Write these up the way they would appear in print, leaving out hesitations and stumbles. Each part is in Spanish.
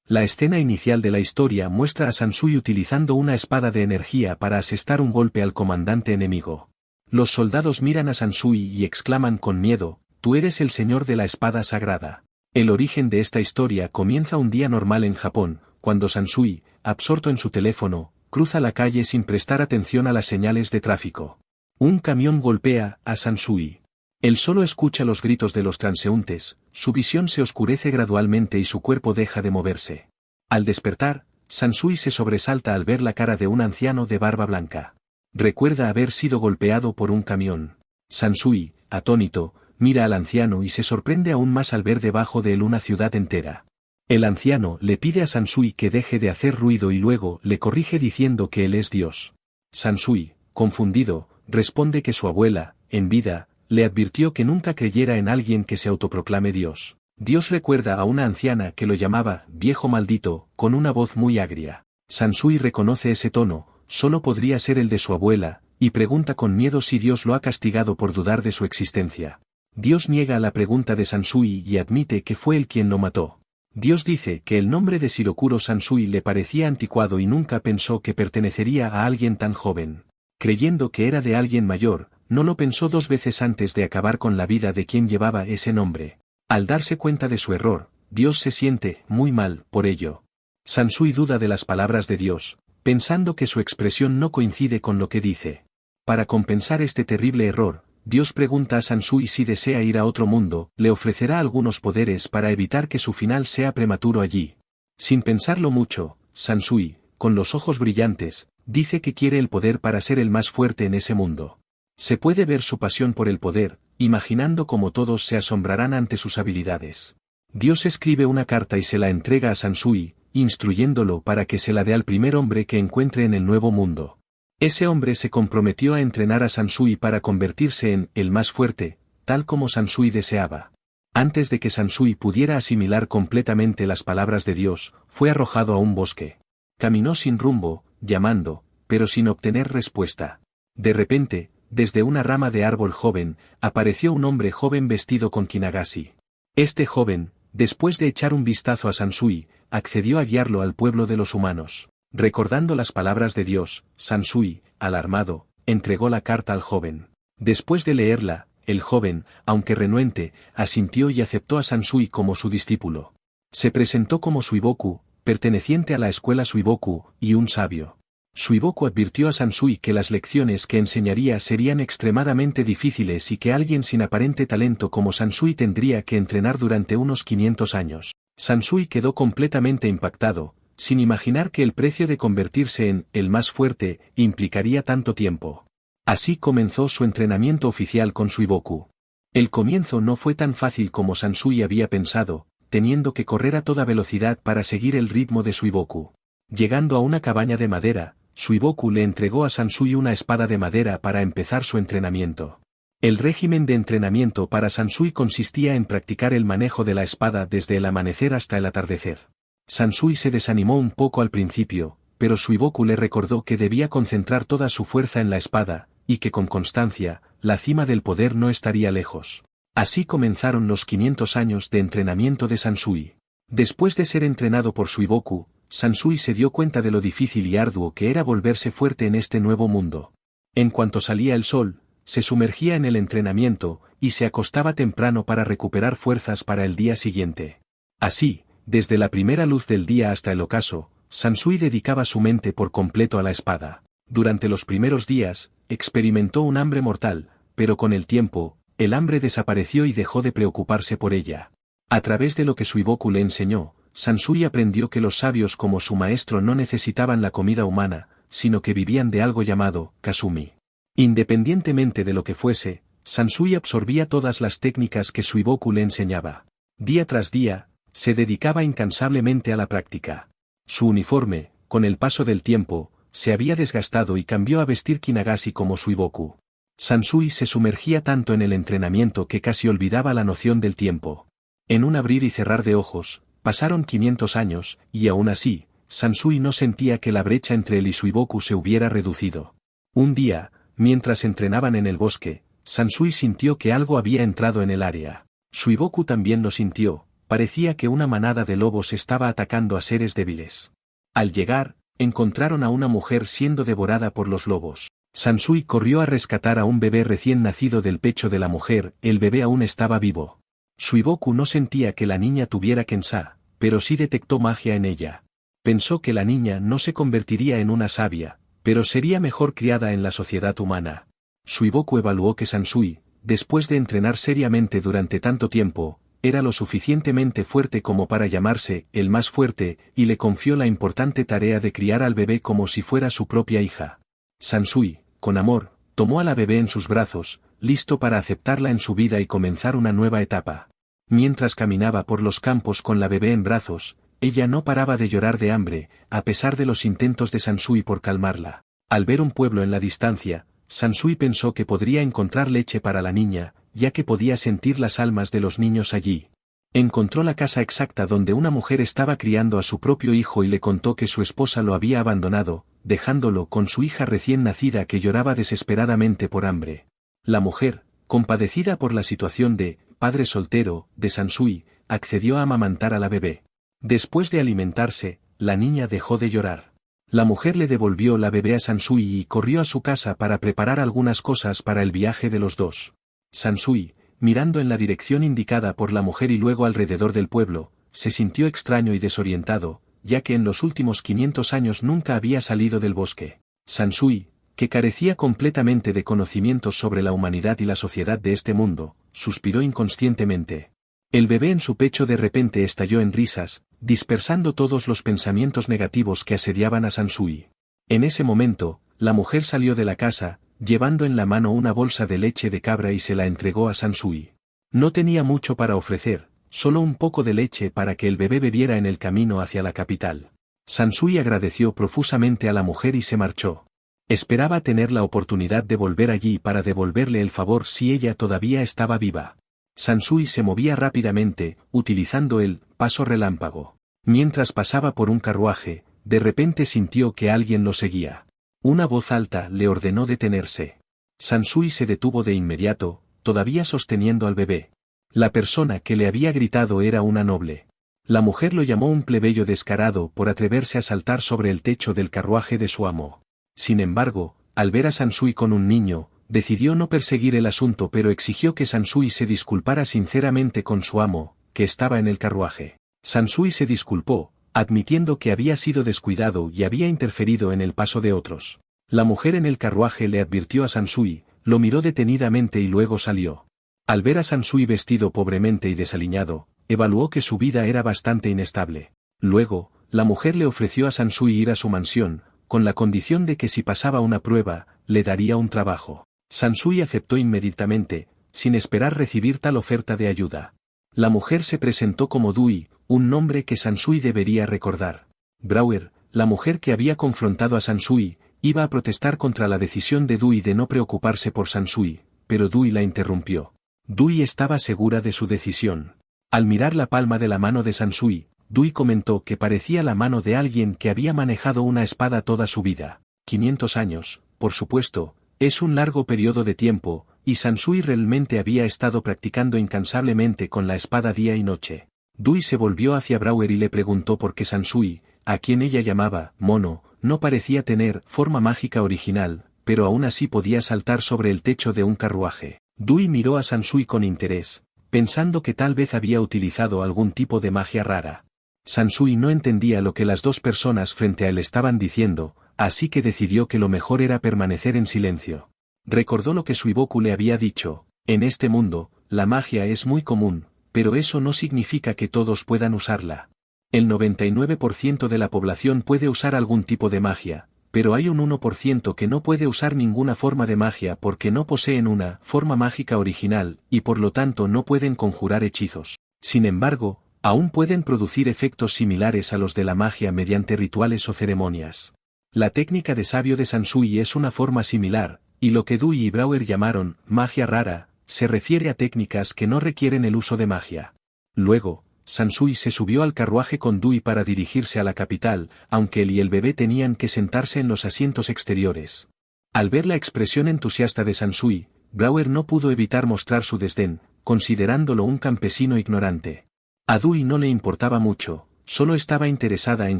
La escena inicial de la historia muestra a Sansui utilizando una espada de energía para asestar un golpe al comandante enemigo. Los soldados miran a Sansui y exclaman con miedo, «Tú eres el señor de la espada sagrada». El origen de esta historia comienza un día normal en Japón, cuando Sansui, absorto en su teléfono, cruza la calle sin prestar atención a las señales de tráfico. Un camión golpea a Sansui. Él solo escucha los gritos de los transeúntes, su visión se oscurece gradualmente y su cuerpo deja de moverse. Al despertar, Sansui se sobresalta al ver la cara de un anciano de barba blanca. Recuerda haber sido golpeado por un camión. Sansui, atónito, mira al anciano y se sorprende aún más al ver debajo de él una ciudad entera. El anciano le pide a Sansui que deje de hacer ruido y luego le corrige diciendo que él es Dios. Sansui, confundido, responde que su abuela, en vida, le advirtió que nunca creyera en alguien que se autoproclame Dios. Dios recuerda a una anciana que lo llamaba «viejo maldito», con una voz muy agria. Sansui reconoce ese tono, solo podría ser el de su abuela, y pregunta con miedo si Dios lo ha castigado por dudar de su existencia. Dios niega la pregunta de Sansui y admite que fue él quien lo mató. Dios dice que el nombre de Shirokuro Sansui le parecía anticuado y nunca pensó que pertenecería a alguien tan joven. Creyendo que era de alguien mayor, no lo pensó dos veces antes de acabar con la vida de quien llevaba ese nombre. Al darse cuenta de su error, Dios se siente muy mal por ello. Sansui duda de las palabras de Dios, pensando que su expresión no coincide con lo que dice. Para compensar este terrible error, Dios pregunta a Sansui si desea ir a otro mundo, le ofrecerá algunos poderes para evitar que su final sea prematuro allí. Sin pensarlo mucho, Sansui, con los ojos brillantes, dice que quiere el poder para ser el más fuerte en ese mundo. Se puede ver su pasión por el poder, imaginando cómo todos se asombrarán ante sus habilidades. Dios escribe una carta y se la entrega a Sansui, instruyéndolo para que se la dé al primer hombre que encuentre en el nuevo mundo. Ese hombre se comprometió a entrenar a Sansui para convertirse en el más fuerte, tal como Sansui deseaba. Antes de que Sansui pudiera asimilar completamente las palabras de Dios, fue arrojado a un bosque. Caminó sin rumbo, llamando, pero sin obtener respuesta. De repente, desde una rama de árbol joven, apareció un hombre joven vestido con kinagashi. Este joven, después de echar un vistazo a Sansui, accedió a guiarlo al pueblo de los humanos. Recordando las palabras de Dios, Sansui, alarmado, entregó la carta al joven. Después de leerla, el joven, aunque renuente, asintió y aceptó a Sansui como su discípulo. Se presentó como Suiboku, perteneciente a la escuela Suiboku, y un sabio. Suiboku advirtió a Sansui que las lecciones que enseñaría serían extremadamente difíciles y que alguien sin aparente talento como Sansui tendría que entrenar durante unos 500 años. Sansui quedó completamente impactado, sin imaginar que el precio de convertirse en el más fuerte implicaría tanto tiempo. Así comenzó su entrenamiento oficial con Suiboku. El comienzo no fue tan fácil como Sansui había pensado, teniendo que correr a toda velocidad para seguir el ritmo de Suiboku. Llegando a una cabaña de madera, Suiboku le entregó a Sansui una espada de madera para empezar su entrenamiento. El régimen de entrenamiento para Sansui consistía en practicar el manejo de la espada desde el amanecer hasta el atardecer. Sansui se desanimó un poco al principio, pero Suiboku le recordó que debía concentrar toda su fuerza en la espada, y que con constancia, la cima del poder no estaría lejos. Así comenzaron los 500 años de entrenamiento de Sansui. Después de ser entrenado por Suiboku, Sansui se dio cuenta de lo difícil y arduo que era volverse fuerte en este nuevo mundo. En cuanto salía el sol, se sumergía en el entrenamiento, y se acostaba temprano para recuperar fuerzas para el día siguiente. Así, desde la primera luz del día hasta el ocaso, Sansui dedicaba su mente por completo a la espada. Durante los primeros días, experimentó un hambre mortal, pero con el tiempo, el hambre desapareció y dejó de preocuparse por ella. A través de lo que Suiboku le enseñó, Sansui aprendió que los sabios como su maestro no necesitaban la comida humana, sino que vivían de algo llamado kasumi. Independientemente de lo que fuese, Sansui absorbía todas las técnicas que Suiboku le enseñaba. Día tras día, se dedicaba incansablemente a la práctica. Su uniforme, con el paso del tiempo, se había desgastado y cambió a vestir kinagashi como Suiboku. Sansui se sumergía tanto en el entrenamiento que casi olvidaba la noción del tiempo. En un abrir y cerrar de ojos, pasaron 500 años, y aún así, Sansui no sentía que la brecha entre él y Suiboku se hubiera reducido. Un día, mientras entrenaban en el bosque, Sansui sintió que algo había entrado en el área. Suiboku también lo sintió, parecía que una manada de lobos estaba atacando a seres débiles. Al llegar, encontraron a una mujer siendo devorada por los lobos. Sansui corrió a rescatar a un bebé recién nacido del pecho de la mujer, el bebé aún estaba vivo. Suiboku no sentía que la niña tuviera Kensa, pero sí detectó magia en ella. Pensó que la niña no se convertiría en una sabia, pero sería mejor criada en la sociedad humana. Suiboku evaluó que Sansui, después de entrenar seriamente durante tanto tiempo, era lo suficientemente fuerte como para llamarse el más fuerte, y le confió la importante tarea de criar al bebé como si fuera su propia hija. Sansui, con amor, tomó a la bebé en sus brazos, listo para aceptarla en su vida y comenzar una nueva etapa. Mientras caminaba por los campos con la bebé en brazos, ella no paraba de llorar de hambre, a pesar de los intentos de Sansui por calmarla. Al ver un pueblo en la distancia, Sansui pensó que podría encontrar leche para la niña, ya que podía sentir las almas de los niños allí. Encontró la casa exacta donde una mujer estaba criando a su propio hijo y le contó que su esposa lo había abandonado, dejándolo con su hija recién nacida que lloraba desesperadamente por hambre. La mujer, compadecida por la situación de padre soltero de Sansui, accedió a amamantar a la bebé. Después de alimentarse, la niña dejó de llorar. La mujer le devolvió la bebé a Sansui y corrió a su casa para preparar algunas cosas para el viaje de los dos. Sansui, mirando en la dirección indicada por la mujer y luego alrededor del pueblo, se sintió extraño y desorientado, ya que en los últimos 500 años nunca había salido del bosque. Sansui, que carecía completamente de conocimientos sobre la humanidad y la sociedad de este mundo, suspiró inconscientemente. El bebé en su pecho de repente estalló en risas, dispersando todos los pensamientos negativos que asediaban a Sansui. En ese momento, la mujer salió de la casa, llevando en la mano una bolsa de leche de cabra y se la entregó a Sansui. No tenía mucho para ofrecer, solo un poco de leche para que el bebé bebiera en el camino hacia la capital. Sansui agradeció profusamente a la mujer y se marchó. Esperaba tener la oportunidad de volver allí para devolverle el favor si ella todavía estaba viva. Sansui se movía rápidamente, utilizando el paso relámpago. Mientras pasaba por un carruaje, de repente sintió que alguien lo seguía. Una voz alta le ordenó detenerse. Sansui se detuvo de inmediato, todavía sosteniendo al bebé. La persona que le había gritado era una noble. La mujer lo llamó un plebeyo descarado por atreverse a saltar sobre el techo del carruaje de su amo. Sin embargo, al ver a Sansui con un niño, decidió no perseguir el asunto pero exigió que Sansui se disculpara sinceramente con su amo, que estaba en el carruaje. Sansui se disculpó, admitiendo que había sido descuidado y había interferido en el paso de otros. La mujer en el carruaje le advirtió a Sansui, lo miró detenidamente y luego salió. Al ver a Sansui vestido pobremente y desaliñado, evaluó que su vida era bastante inestable. Luego, la mujer le ofreció a Sansui ir a su mansión, con la condición de que si pasaba una prueba, le daría un trabajo. Sansui aceptó inmediatamente, sin esperar recibir tal oferta de ayuda. La mujer se presentó como Dui, un nombre que Sansui debería recordar. Brauer, la mujer que había confrontado a Sansui, iba a protestar contra la decisión de Dui de no preocuparse por Sansui, pero Dui la interrumpió. Dui estaba segura de su decisión. Al mirar la palma de la mano de Sansui, Dui comentó que parecía la mano de alguien que había manejado una espada toda su vida. 500 años, por supuesto, es un largo periodo de tiempo, y Sansui realmente había estado practicando incansablemente con la espada día y noche. Dui se volvió hacia Brauer y le preguntó por qué Sansui, a quien ella llamaba mono, no parecía tener forma mágica original, pero aún así podía saltar sobre el techo de un carruaje. Dui miró a Sansui con interés, pensando que tal vez había utilizado algún tipo de magia rara. Sansui no entendía lo que las dos personas frente a él estaban diciendo, así que decidió que lo mejor era permanecer en silencio. Recordó lo que Suiboku le había dicho: en este mundo, la magia es muy común, pero eso no significa que todos puedan usarla. El 99% de la población puede usar algún tipo de magia, pero hay un 1% que no puede usar ninguna forma de magia porque no poseen una forma mágica original, y por lo tanto no pueden conjurar hechizos. Sin embargo, aún pueden producir efectos similares a los de la magia mediante rituales o ceremonias. La técnica de sabio de Sansui es una forma similar, y lo que Dui y Brauer llamaron magia rara, se refiere a técnicas que no requieren el uso de magia. Luego, Sansui se subió al carruaje con Dui para dirigirse a la capital, aunque él y el bebé tenían que sentarse en los asientos exteriores. Al ver la expresión entusiasta de Sansui, Brauer no pudo evitar mostrar su desdén, considerándolo un campesino ignorante. A Dui no le importaba mucho, solo estaba interesada en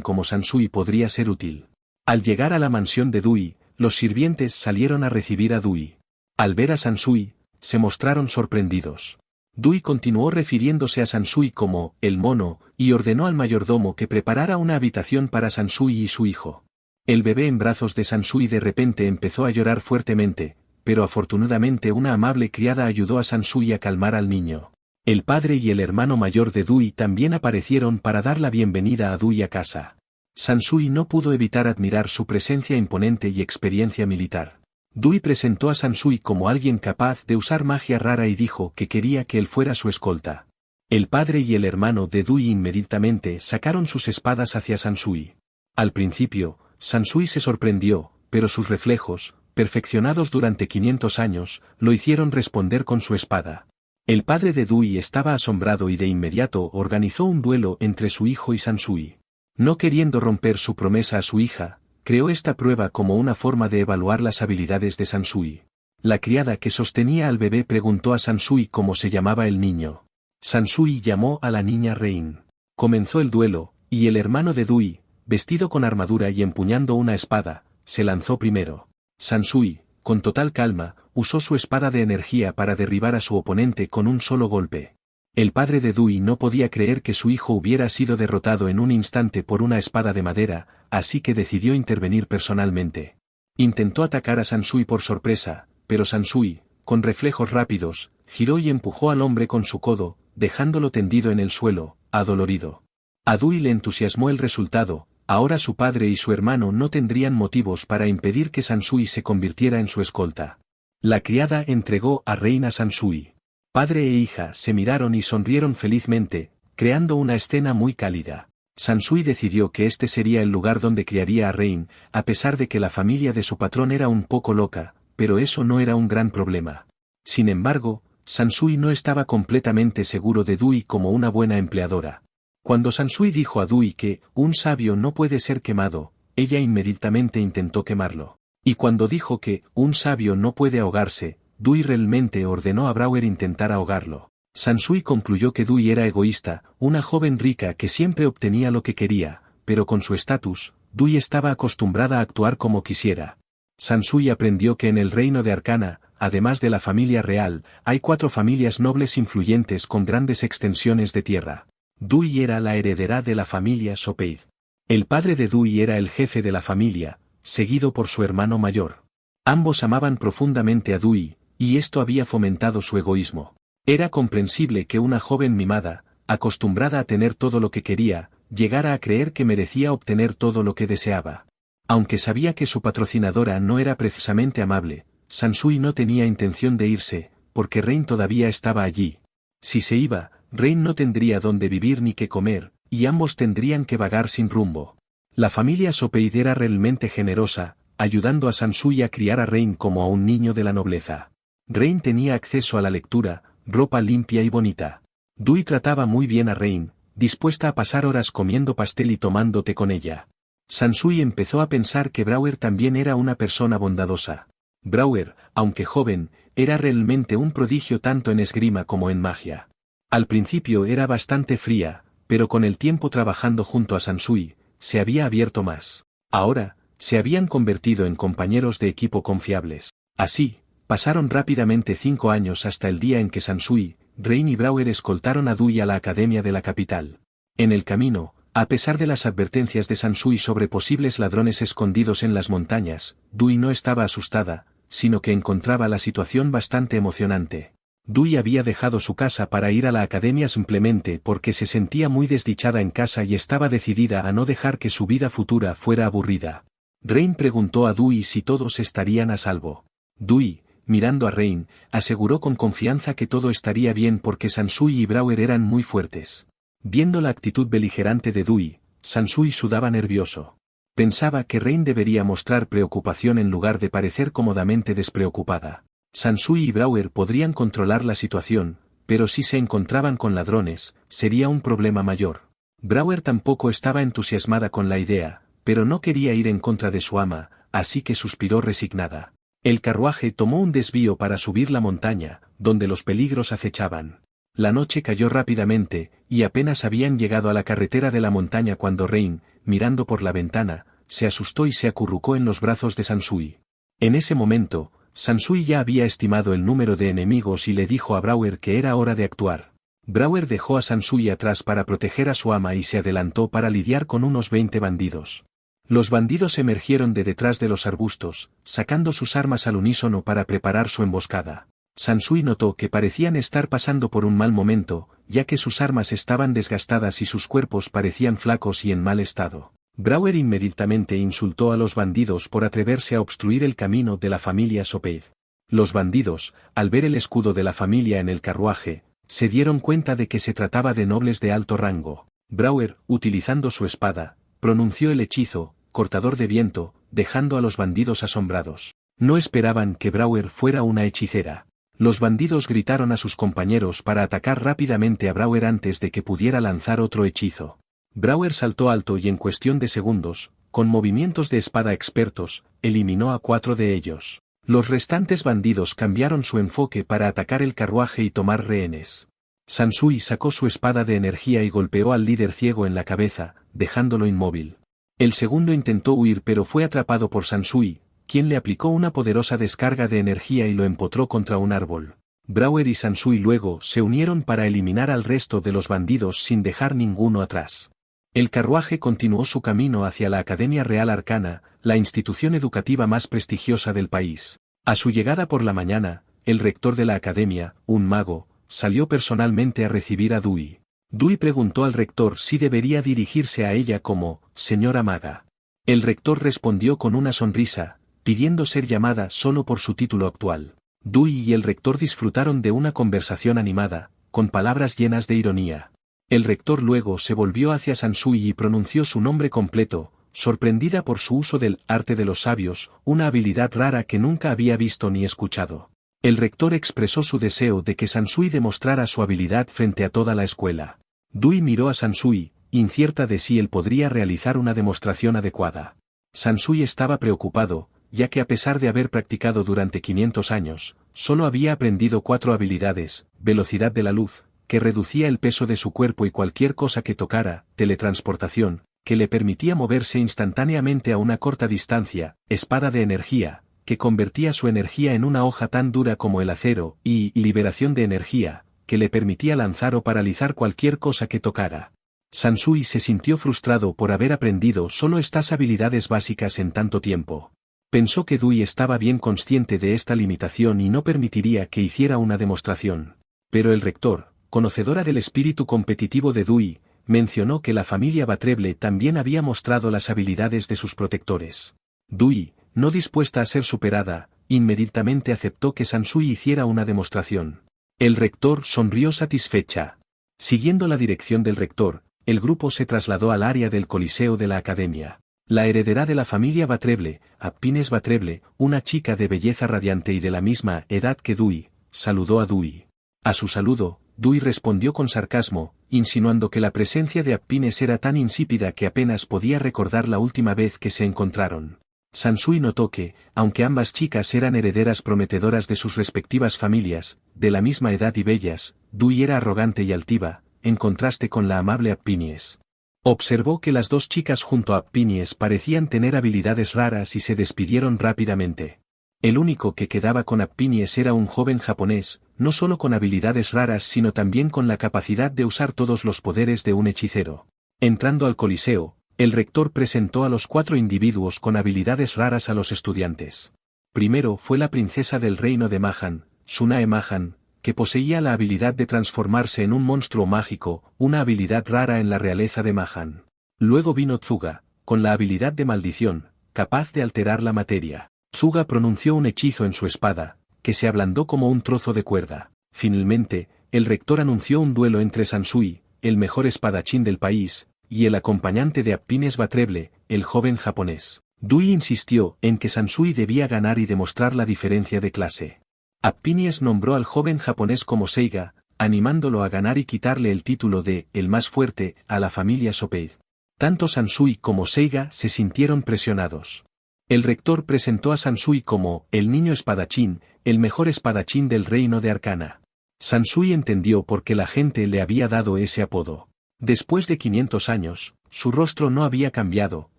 cómo Sansui podría ser útil. Al llegar a la mansión de Dui, los sirvientes salieron a recibir a Dui. Al ver a Sansui, se mostraron sorprendidos. Dui continuó refiriéndose a Sansui como el mono, y ordenó al mayordomo que preparara una habitación para Sansui y su hijo. El bebé en brazos de Sansui de repente empezó a llorar fuertemente, pero afortunadamente una amable criada ayudó a Sansui a calmar al niño. El padre y el hermano mayor de Dui también aparecieron para dar la bienvenida a Dui a casa. Sansui no pudo evitar admirar su presencia imponente y experiencia militar. Dui presentó a Sansui como alguien capaz de usar magia rara y dijo que quería que él fuera su escolta. El padre y el hermano de Dui inmediatamente sacaron sus espadas hacia Sansui. Al principio, Sansui se sorprendió, pero sus reflejos, perfeccionados durante 500 años, lo hicieron responder con su espada. El padre de Dui estaba asombrado y de inmediato organizó un duelo entre su hijo y Sansui. No queriendo romper su promesa a su hija, creó esta prueba como una forma de evaluar las habilidades de Sansui. La criada que sostenía al bebé preguntó a Sansui cómo se llamaba el niño. Sansui llamó a la niña Rein. Comenzó el duelo, y el hermano de Dui, vestido con armadura y empuñando una espada, se lanzó primero. Sansui, con total calma, usó su espada de energía para derribar a su oponente con un solo golpe. El padre de Dui no podía creer que su hijo hubiera sido derrotado en un instante por una espada de madera, así que decidió intervenir personalmente. Intentó atacar a Sansui por sorpresa, pero Sansui, con reflejos rápidos, giró y empujó al hombre con su codo, dejándolo tendido en el suelo, adolorido. A Dui le entusiasmó el resultado, ahora su padre y su hermano no tendrían motivos para impedir que Sansui se convirtiera en su escolta. La criada entregó a Rein a Sansui. Padre e hija se miraron y sonrieron felizmente, creando una escena muy cálida. Sansui decidió que este sería el lugar donde criaría a Rein, a pesar de que la familia de su patrón era un poco loca, pero eso no era un gran problema. Sin embargo, Sansui no estaba completamente seguro de Dui como una buena empleadora. Cuando Sansui dijo a Dui que un sabio no puede ser quemado, ella inmediatamente intentó quemarlo. Y cuando dijo que un sabio no puede ahogarse, Dui realmente ordenó a Brauer intentar ahogarlo. Sansui concluyó que Dui era egoísta, una joven rica que siempre obtenía lo que quería, pero con su estatus, Dui estaba acostumbrada a actuar como quisiera. Sansui aprendió que en el reino de Arcana, además de la familia real, hay 4 familias nobles influyentes con grandes extensiones de tierra. Dui era la heredera de la familia Sopeid. El padre de Dui era el jefe de la familia, seguido por su hermano mayor. Ambos amaban profundamente a Dui, y esto había fomentado su egoísmo. Era comprensible que una joven mimada, acostumbrada a tener todo lo que quería, llegara a creer que merecía obtener todo lo que deseaba. Aunque sabía que su patrocinadora no era precisamente amable, Sansui no tenía intención de irse, porque Rein todavía estaba allí. Si se iba, Rein no tendría dónde vivir ni qué comer, y ambos tendrían que vagar sin rumbo. La familia Sopeid era realmente generosa, ayudando a Sansui a criar a Rein como a un niño de la nobleza. Rein tenía acceso a la lectura, ropa limpia y bonita. Dui trataba muy bien a Rein, dispuesta a pasar horas comiendo pastel y tomando té con ella. Sansui empezó a pensar que Brauer también era una persona bondadosa. Brauer, aunque joven, era realmente un prodigio tanto en esgrima como en magia. Al principio era bastante fría, pero con el tiempo trabajando junto a Sansui, se había abierto más. Ahora, se habían convertido en compañeros de equipo confiables. Así, pasaron rápidamente 5 años hasta el día en que Sansui, Rein y Brauer escoltaron a Dui a la academia de la capital. En el camino, a pesar de las advertencias de Sansui sobre posibles ladrones escondidos en las montañas, Dui no estaba asustada, sino que encontraba la situación bastante emocionante. Dui había dejado su casa para ir a la academia simplemente porque se sentía muy desdichada en casa y estaba decidida a no dejar que su vida futura fuera aburrida. Rein preguntó a Dui si todos estarían a salvo. Dui, mirando a Rein, aseguró con confianza que todo estaría bien porque Sansui y Brauer eran muy fuertes. Viendo la actitud beligerante de Dui, Sansui sudaba nervioso. Pensaba que Rein debería mostrar preocupación en lugar de parecer cómodamente despreocupada. Sansui y Brauer podrían controlar la situación, pero si se encontraban con ladrones, sería un problema mayor. Brauer tampoco estaba entusiasmada con la idea, pero no quería ir en contra de su ama, así que suspiró resignada. El carruaje tomó un desvío para subir la montaña, donde los peligros acechaban. La noche cayó rápidamente, y apenas habían llegado a la carretera de la montaña cuando Rain, mirando por la ventana, se asustó y se acurrucó en los brazos de Sansui. En ese momento, Sansui ya había estimado el número de enemigos y le dijo a Brouwer que era hora de actuar. Brouwer dejó a Sansui atrás para proteger a su ama y se adelantó para lidiar con unos 20 bandidos. Los bandidos emergieron de detrás de los arbustos, sacando sus armas al unísono para preparar su emboscada. Sansui notó que parecían estar pasando por un mal momento, ya que sus armas estaban desgastadas y sus cuerpos parecían flacos y en mal estado. Brouwer inmediatamente insultó a los bandidos por atreverse a obstruir el camino de la familia Sopeid. Los bandidos, al ver el escudo de la familia en el carruaje, se dieron cuenta de que se trataba de nobles de alto rango. Brouwer, utilizando su espada, pronunció el hechizo, cortador de viento, dejando a los bandidos asombrados. No esperaban que Brouwer fuera una hechicera. Los bandidos gritaron a sus compañeros para atacar rápidamente a Brouwer antes de que pudiera lanzar otro hechizo. Brouwer saltó alto y en cuestión de segundos, con movimientos de espada expertos, eliminó a 4 de ellos. Los restantes bandidos cambiaron su enfoque para atacar el carruaje y tomar rehenes. Sansui sacó su espada de energía y golpeó al líder ciego en la cabeza, dejándolo inmóvil. El segundo intentó huir pero fue atrapado por Sansui, quien le aplicó una poderosa descarga de energía y lo empotró contra un árbol. Brouwer y Sansui luego se unieron para eliminar al resto de los bandidos sin dejar ninguno atrás. El carruaje continuó su camino hacia la Academia Real Arcana, la institución educativa más prestigiosa del país. A su llegada por la mañana, el rector de la academia, un mago, salió personalmente a recibir a Dewey. Dewey preguntó al rector si debería dirigirse a ella como «señora maga». El rector respondió con una sonrisa, pidiendo ser llamada solo por su título actual. Dewey y el rector disfrutaron de una conversación animada, con palabras llenas de ironía. El rector luego se volvió hacia Sansui y pronunció su nombre completo, sorprendida por su uso del arte de los sabios, una habilidad rara que nunca había visto ni escuchado. El rector expresó su deseo de que Sansui demostrara su habilidad frente a toda la escuela. Dewey miró a Sansui, incierta de si él podría realizar una demostración adecuada. Sansui estaba preocupado, ya que a pesar de haber practicado durante 500 años, solo había aprendido 4 habilidades: velocidad de la luz, que reducía el peso de su cuerpo y cualquier cosa que tocara, teletransportación, que le permitía moverse instantáneamente a una corta distancia, espada de energía, que convertía su energía en una hoja tan dura como el acero, y liberación de energía, que le permitía lanzar o paralizar cualquier cosa que tocara. Sansui se sintió frustrado por haber aprendido solo estas habilidades básicas en tanto tiempo. Pensó que Dewey estaba bien consciente de esta limitación y no permitiría que hiciera una demostración. Pero el rector, conocedora del espíritu competitivo de Dewey, mencionó que la familia Batreble también había mostrado las habilidades de sus protectores. Dewey, no dispuesta a ser superada, inmediatamente aceptó que Sansui hiciera una demostración. El rector sonrió satisfecha. Siguiendo la dirección del rector, el grupo se trasladó al área del coliseo de la academia. La heredera de la familia Batreble, Apines Batreble, una chica de belleza radiante y de la misma edad que Dewey, saludó a Dewey. A su saludo, Dewey respondió con sarcasmo, insinuando que la presencia de Apines era tan insípida que apenas podía recordar la última vez que se encontraron. Sansui notó que, aunque ambas chicas eran herederas prometedoras de sus respectivas familias, de la misma edad y bellas, Dewey era arrogante y altiva, en contraste con la amable Apines. Observó que las dos chicas junto a Apines parecían tener habilidades raras y se despidieron rápidamente. El único que quedaba con Apines era un joven japonés, no solo con habilidades raras sino también con la capacidad de usar todos los poderes de un hechicero. Entrando al coliseo, el rector presentó a los 4 individuos con habilidades raras a los estudiantes. Primero fue la princesa del reino de Mahan, Tsunae Mahan, que poseía la habilidad de transformarse en un monstruo mágico, una habilidad rara en la realeza de Mahan. Luego vino Tsuga, con la habilidad de maldición, capaz de alterar la materia. Tsuga pronunció un hechizo en su espada, que se ablandó como un trozo de cuerda. Finalmente, el rector anunció un duelo entre Sansui, el mejor espadachín del país, y el acompañante de Apines Batreble, el joven japonés. Dewey insistió en que Sansui debía ganar y demostrar la diferencia de clase. Apines nombró al joven japonés como Seiga, animándolo a ganar y quitarle el título de «el más fuerte» a la familia Sopeid. Tanto Sansui como Seiga se sintieron presionados. El rector presentó a Sansui como «el niño espadachín», el mejor espadachín del reino de Arcana. Sansui entendió por qué la gente le había dado ese apodo. Después de 500 años, su rostro no había cambiado,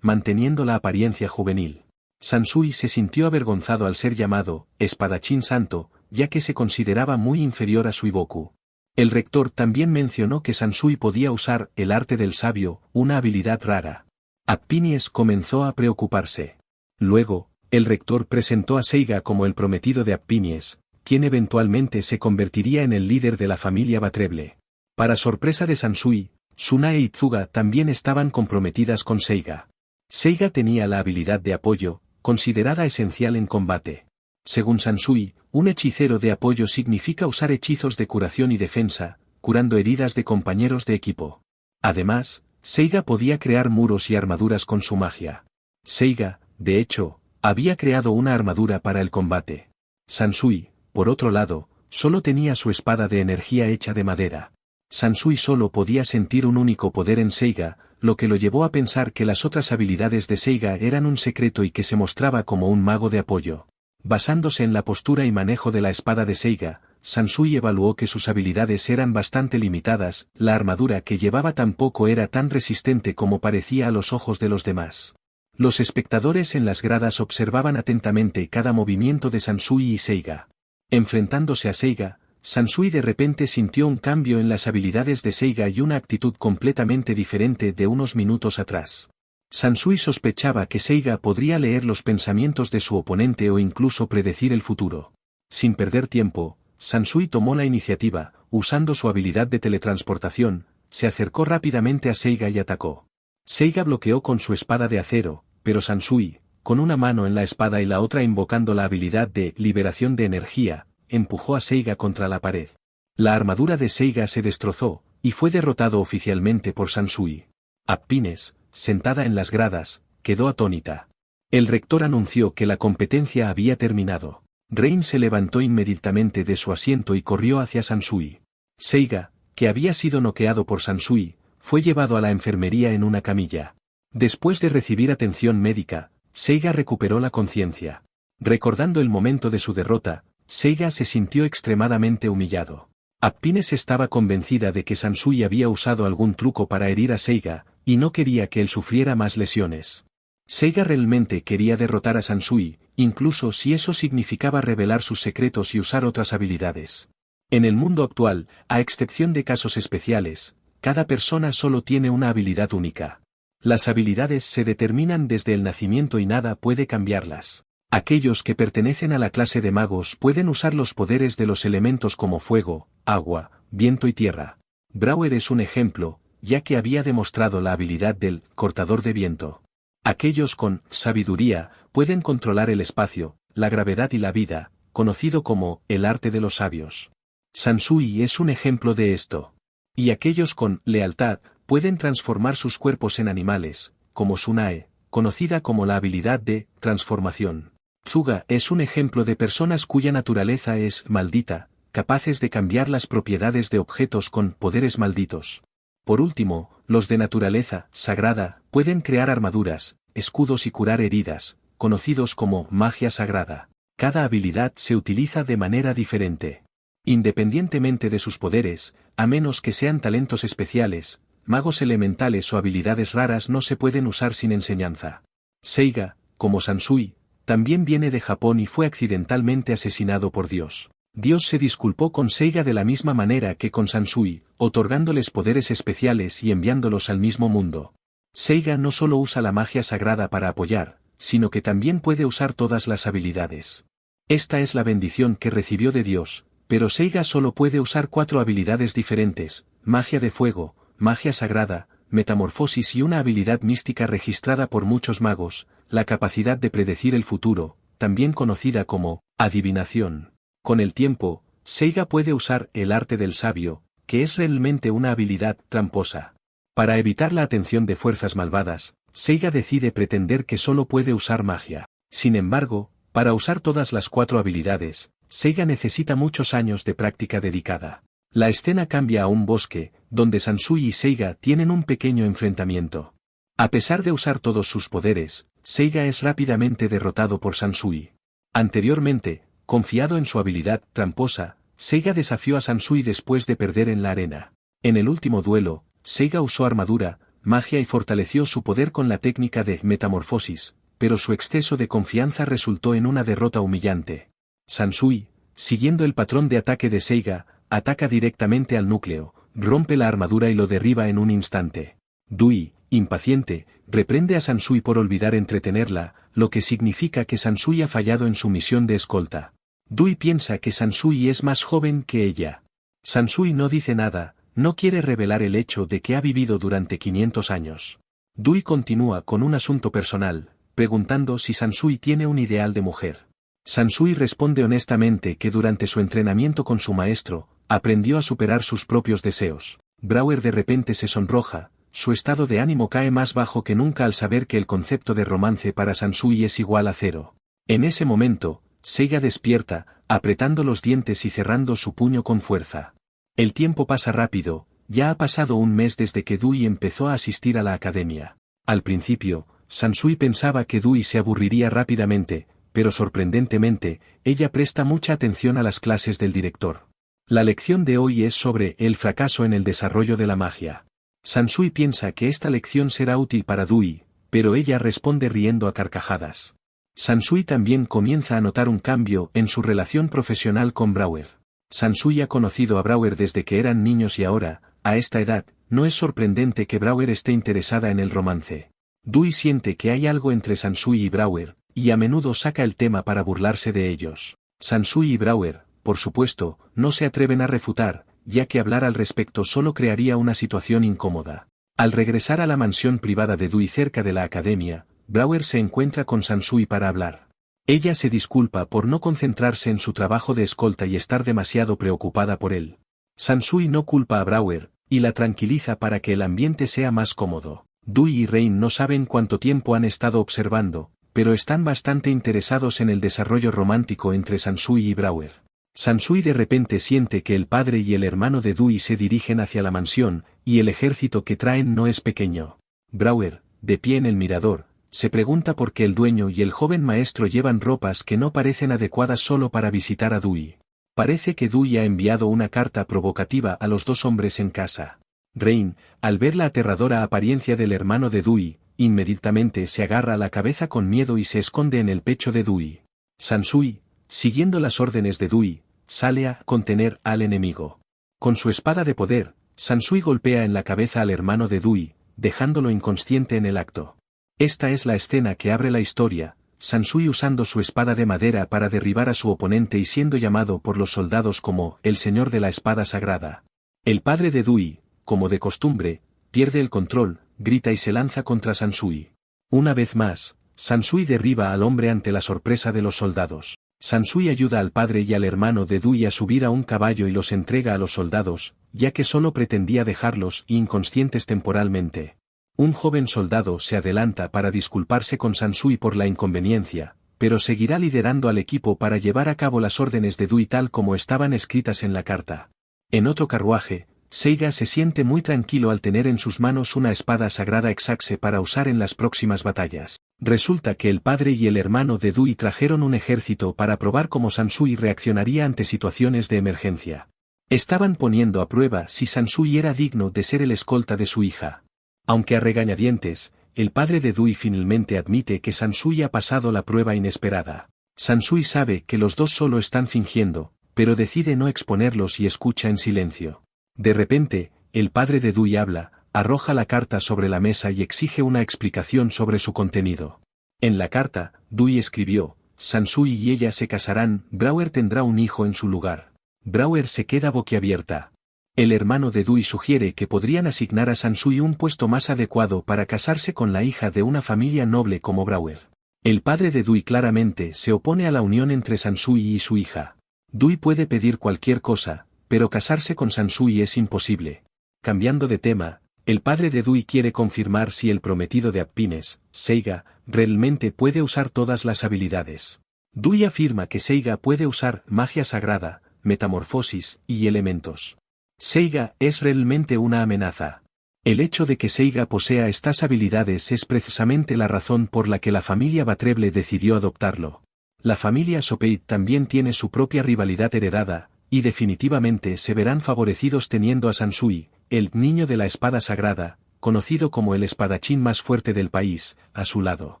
manteniendo la apariencia juvenil. Sansui se sintió avergonzado al ser llamado espadachín santo, ya que se consideraba muy inferior a Suiboku. El rector también mencionó que Sansui podía usar el arte del sabio, una habilidad rara. Appimies comenzó a preocuparse. Luego, el rector presentó a Seiga como el prometido de Appimies, quien eventualmente se convertiría en el líder de la familia Batreble. Para sorpresa de Sansui, Tsunae y Tsuga también estaban comprometidas con Seiga. Seiga tenía la habilidad de apoyo, considerada esencial en combate. Según Sansui, un hechicero de apoyo significa usar hechizos de curación y defensa, curando heridas de compañeros de equipo. Además, Seiga podía crear muros y armaduras con su magia. Seiga, de hecho, había creado una armadura para el combate. Sansui, por otro lado, solo tenía su espada de energía hecha de madera. Sansui solo podía sentir un único poder en Seiga, lo que lo llevó a pensar que las otras habilidades de Seiga eran un secreto y que se mostraba como un mago de apoyo. Basándose en la postura y manejo de la espada de Seiga, Sansui evaluó que sus habilidades eran bastante limitadas, la armadura que llevaba tampoco era tan resistente como parecía a los ojos de los demás. Los espectadores en las gradas observaban atentamente cada movimiento de Sansui y Seiga. Enfrentándose a Seiga, Sansui de repente sintió un cambio en las habilidades de Seiga y una actitud completamente diferente de unos minutos atrás. Sansui sospechaba que Seiga podría leer los pensamientos de su oponente o incluso predecir el futuro. Sin perder tiempo, Sansui tomó la iniciativa, usando su habilidad de teletransportación, se acercó rápidamente a Seiga y atacó. Seiga bloqueó con su espada de acero, pero Sansui, con una mano en la espada y la otra invocando la habilidad de liberación de energía, empujó a Seiga contra la pared. La armadura de Seiga se destrozó, y fue derrotado oficialmente por Sansui. Appimies, sentada en las gradas, quedó atónita. El rector anunció que la competencia había terminado. Rain se levantó inmediatamente de su asiento y corrió hacia Sansui. Seiga, que había sido noqueado por Sansui, fue llevado a la enfermería en una camilla. Después de recibir atención médica, Seiga recuperó la conciencia. Recordando el momento de su derrota, Seiga se sintió extremadamente humillado. Appimies estaba convencida de que Sansui había usado algún truco para herir a Seiga, y no quería que él sufriera más lesiones. Seiga realmente quería derrotar a Sansui, incluso si eso significaba revelar sus secretos y usar otras habilidades. En el mundo actual, a excepción de casos especiales, cada persona solo tiene una habilidad única. Las habilidades se determinan desde el nacimiento y nada puede cambiarlas. Aquellos que pertenecen a la clase de magos pueden usar los poderes de los elementos como fuego, agua, viento y tierra. Brouwer es un ejemplo, ya que había demostrado la habilidad del cortador de viento. Aquellos con sabiduría pueden controlar el espacio, la gravedad y la vida, conocido como el arte de los sabios. Sansui es un ejemplo de esto. Y aquellos con lealtad pueden transformar sus cuerpos en animales, como Tsunae, conocida como la habilidad de transformación. Tsuga es un ejemplo de personas cuya naturaleza es maldita, capaces de cambiar las propiedades de objetos con poderes malditos. Por último, los de naturaleza sagrada pueden crear armaduras, escudos y curar heridas, conocidos como magia sagrada. Cada habilidad se utiliza de manera diferente. Independientemente de sus poderes, a menos que sean talentos especiales, magos elementales o habilidades raras no se pueden usar sin enseñanza. Seiga, como Sansui, también viene de Japón y fue accidentalmente asesinado por Dios. Dios se disculpó con Seiga de la misma manera que con Sansui, otorgándoles poderes especiales y enviándolos al mismo mundo. Seiga no solo usa la magia sagrada para apoyar, sino que también puede usar todas las habilidades. Esta es la bendición que recibió de Dios, pero Seiga solo puede usar 4 habilidades diferentes: magia de fuego, magia sagrada, metamorfosis y una habilidad mística registrada por muchos magos, la capacidad de predecir el futuro, también conocida como adivinación. Con el tiempo, Seiga puede usar el arte del sabio, que es realmente una habilidad tramposa. Para evitar la atención de fuerzas malvadas, Seiga decide pretender que solo puede usar magia. Sin embargo, para usar todas las 4 habilidades, Seiga necesita muchos años de práctica dedicada. La escena cambia a un bosque, donde Sansui y Seiga tienen un pequeño enfrentamiento. A pesar de usar todos sus poderes, Seiga es rápidamente derrotado por Sansui. Anteriormente, confiado en su habilidad tramposa, Seiga desafió a Sansui después de perder en la arena. En el último duelo, Seiga usó armadura, magia y fortaleció su poder con la técnica de metamorfosis, pero su exceso de confianza resultó en una derrota humillante. Sansui, siguiendo el patrón de ataque de Seiga, ataca directamente al núcleo, rompe la armadura y lo derriba en un instante. Dui, impaciente, reprende a Sansui por olvidar entretenerla, lo que significa que Sansui ha fallado en su misión de escolta. Dui piensa que Sansui es más joven que ella. Sansui no dice nada, no quiere revelar el hecho de que ha vivido durante 500 años. Dui continúa con un asunto personal, preguntando si Sansui tiene un ideal de mujer. Sansui responde honestamente que durante su entrenamiento con su maestro, aprendió a superar sus propios deseos. Brower de repente se sonroja, su estado de ánimo cae más bajo que nunca al saber que el concepto de romance para Sansui es igual a 0. En ese momento, Seiga despierta, apretando los dientes y cerrando su puño con fuerza. El tiempo pasa rápido, ya ha pasado un mes desde que Dui empezó a asistir a la academia. Al principio, Sansui pensaba que Dui se aburriría rápidamente, pero sorprendentemente, ella presta mucha atención a las clases del director. La lección de hoy es sobre el fracaso en el desarrollo de la magia. Sansui piensa que esta lección será útil para Dui, pero ella responde riendo a carcajadas. Sansui también comienza a notar un cambio en su relación profesional con Brower. Sansui ha conocido a Brower desde que eran niños y ahora, a esta edad, no es sorprendente que Brower esté interesada en el romance. Dui siente que hay algo entre Sansui y Brower, y a menudo saca el tema para burlarse de ellos. Sansui y Brower, por supuesto, no se atreven a refutar, ya que hablar al respecto solo crearía una situación incómoda. Al regresar a la mansión privada de Dui cerca de la academia, Brower se encuentra con Sansui para hablar. Ella se disculpa por no concentrarse en su trabajo de escolta y estar demasiado preocupada por él. Sansui no culpa a Brower, y la tranquiliza para que el ambiente sea más cómodo. Dui y Rain no saben cuánto tiempo han estado observando, pero están bastante interesados en el desarrollo romántico entre Sansui y Brower. Sansui de repente siente que el padre y el hermano de Dui se dirigen hacia la mansión, y el ejército que traen no es pequeño. Brower, de pie en el mirador, se pregunta por qué el dueño y el joven maestro llevan ropas que no parecen adecuadas solo para visitar a Dui. Parece que Dui ha enviado una carta provocativa a los dos hombres en casa. Rain, al ver la aterradora apariencia del hermano de Dui, inmediatamente se agarra a la cabeza con miedo y se esconde en el pecho de Dui. Sansui, siguiendo las órdenes de Dui, sale a contener al enemigo. Con su espada de poder, Sansui golpea en la cabeza al hermano de Dui, dejándolo inconsciente en el acto. Esta es la escena que abre la historia, Sansui usando su espada de madera para derribar a su oponente y siendo llamado por los soldados como el Señor de la Espada Sagrada. El padre de Dui, como de costumbre, pierde el control, grita y se lanza contra Sansui. Una vez más, Sansui derriba al hombre ante la sorpresa de los soldados. Sansui ayuda al padre y al hermano de Dui a subir a un caballo y los entrega a los soldados, ya que solo pretendía dejarlos inconscientes temporalmente. Un joven soldado se adelanta para disculparse con Sansui por la inconveniencia, pero seguirá liderando al equipo para llevar a cabo las órdenes de Dui tal como estaban escritas en la carta. En otro carruaje, Seiga se siente muy tranquilo al tener en sus manos una espada sagrada Exaxe para usar en las próximas batallas. Resulta que el padre y el hermano de Dui trajeron un ejército para probar cómo Sansui reaccionaría ante situaciones de emergencia. Estaban poniendo a prueba si Sansui era digno de ser el escolta de su hija. Aunque a regañadientes, el padre de Dui finalmente admite que Sansui ha pasado la prueba inesperada. Sansui sabe que los dos solo están fingiendo, pero decide no exponerlos y escucha en silencio. De repente, el padre de Dui habla, arroja la carta sobre la mesa y exige una explicación sobre su contenido. En la carta, Dui escribió, Sansui y ella se casarán, Brower tendrá un hijo en su lugar. Brower se queda boquiabierta. El hermano de Dui sugiere que podrían asignar a Sansui un puesto más adecuado para casarse con la hija de una familia noble como Brower. El padre de Dui claramente se opone a la unión entre Sansui y su hija. Dui puede pedir cualquier cosa, pero casarse con Sansui es imposible. Cambiando de tema, el padre de Dui quiere confirmar si el prometido de Apines, Seiga, realmente puede usar todas las habilidades. Dui afirma que Seiga puede usar magia sagrada, metamorfosis y elementos. Seiga es realmente una amenaza. El hecho de que Seiga posea estas habilidades es precisamente la razón por la que la familia Batreble decidió adoptarlo. La familia Sopeit también tiene su propia rivalidad heredada, y definitivamente se verán favorecidos teniendo a Sansui, el niño de la espada sagrada, conocido como el espadachín más fuerte del país, a su lado.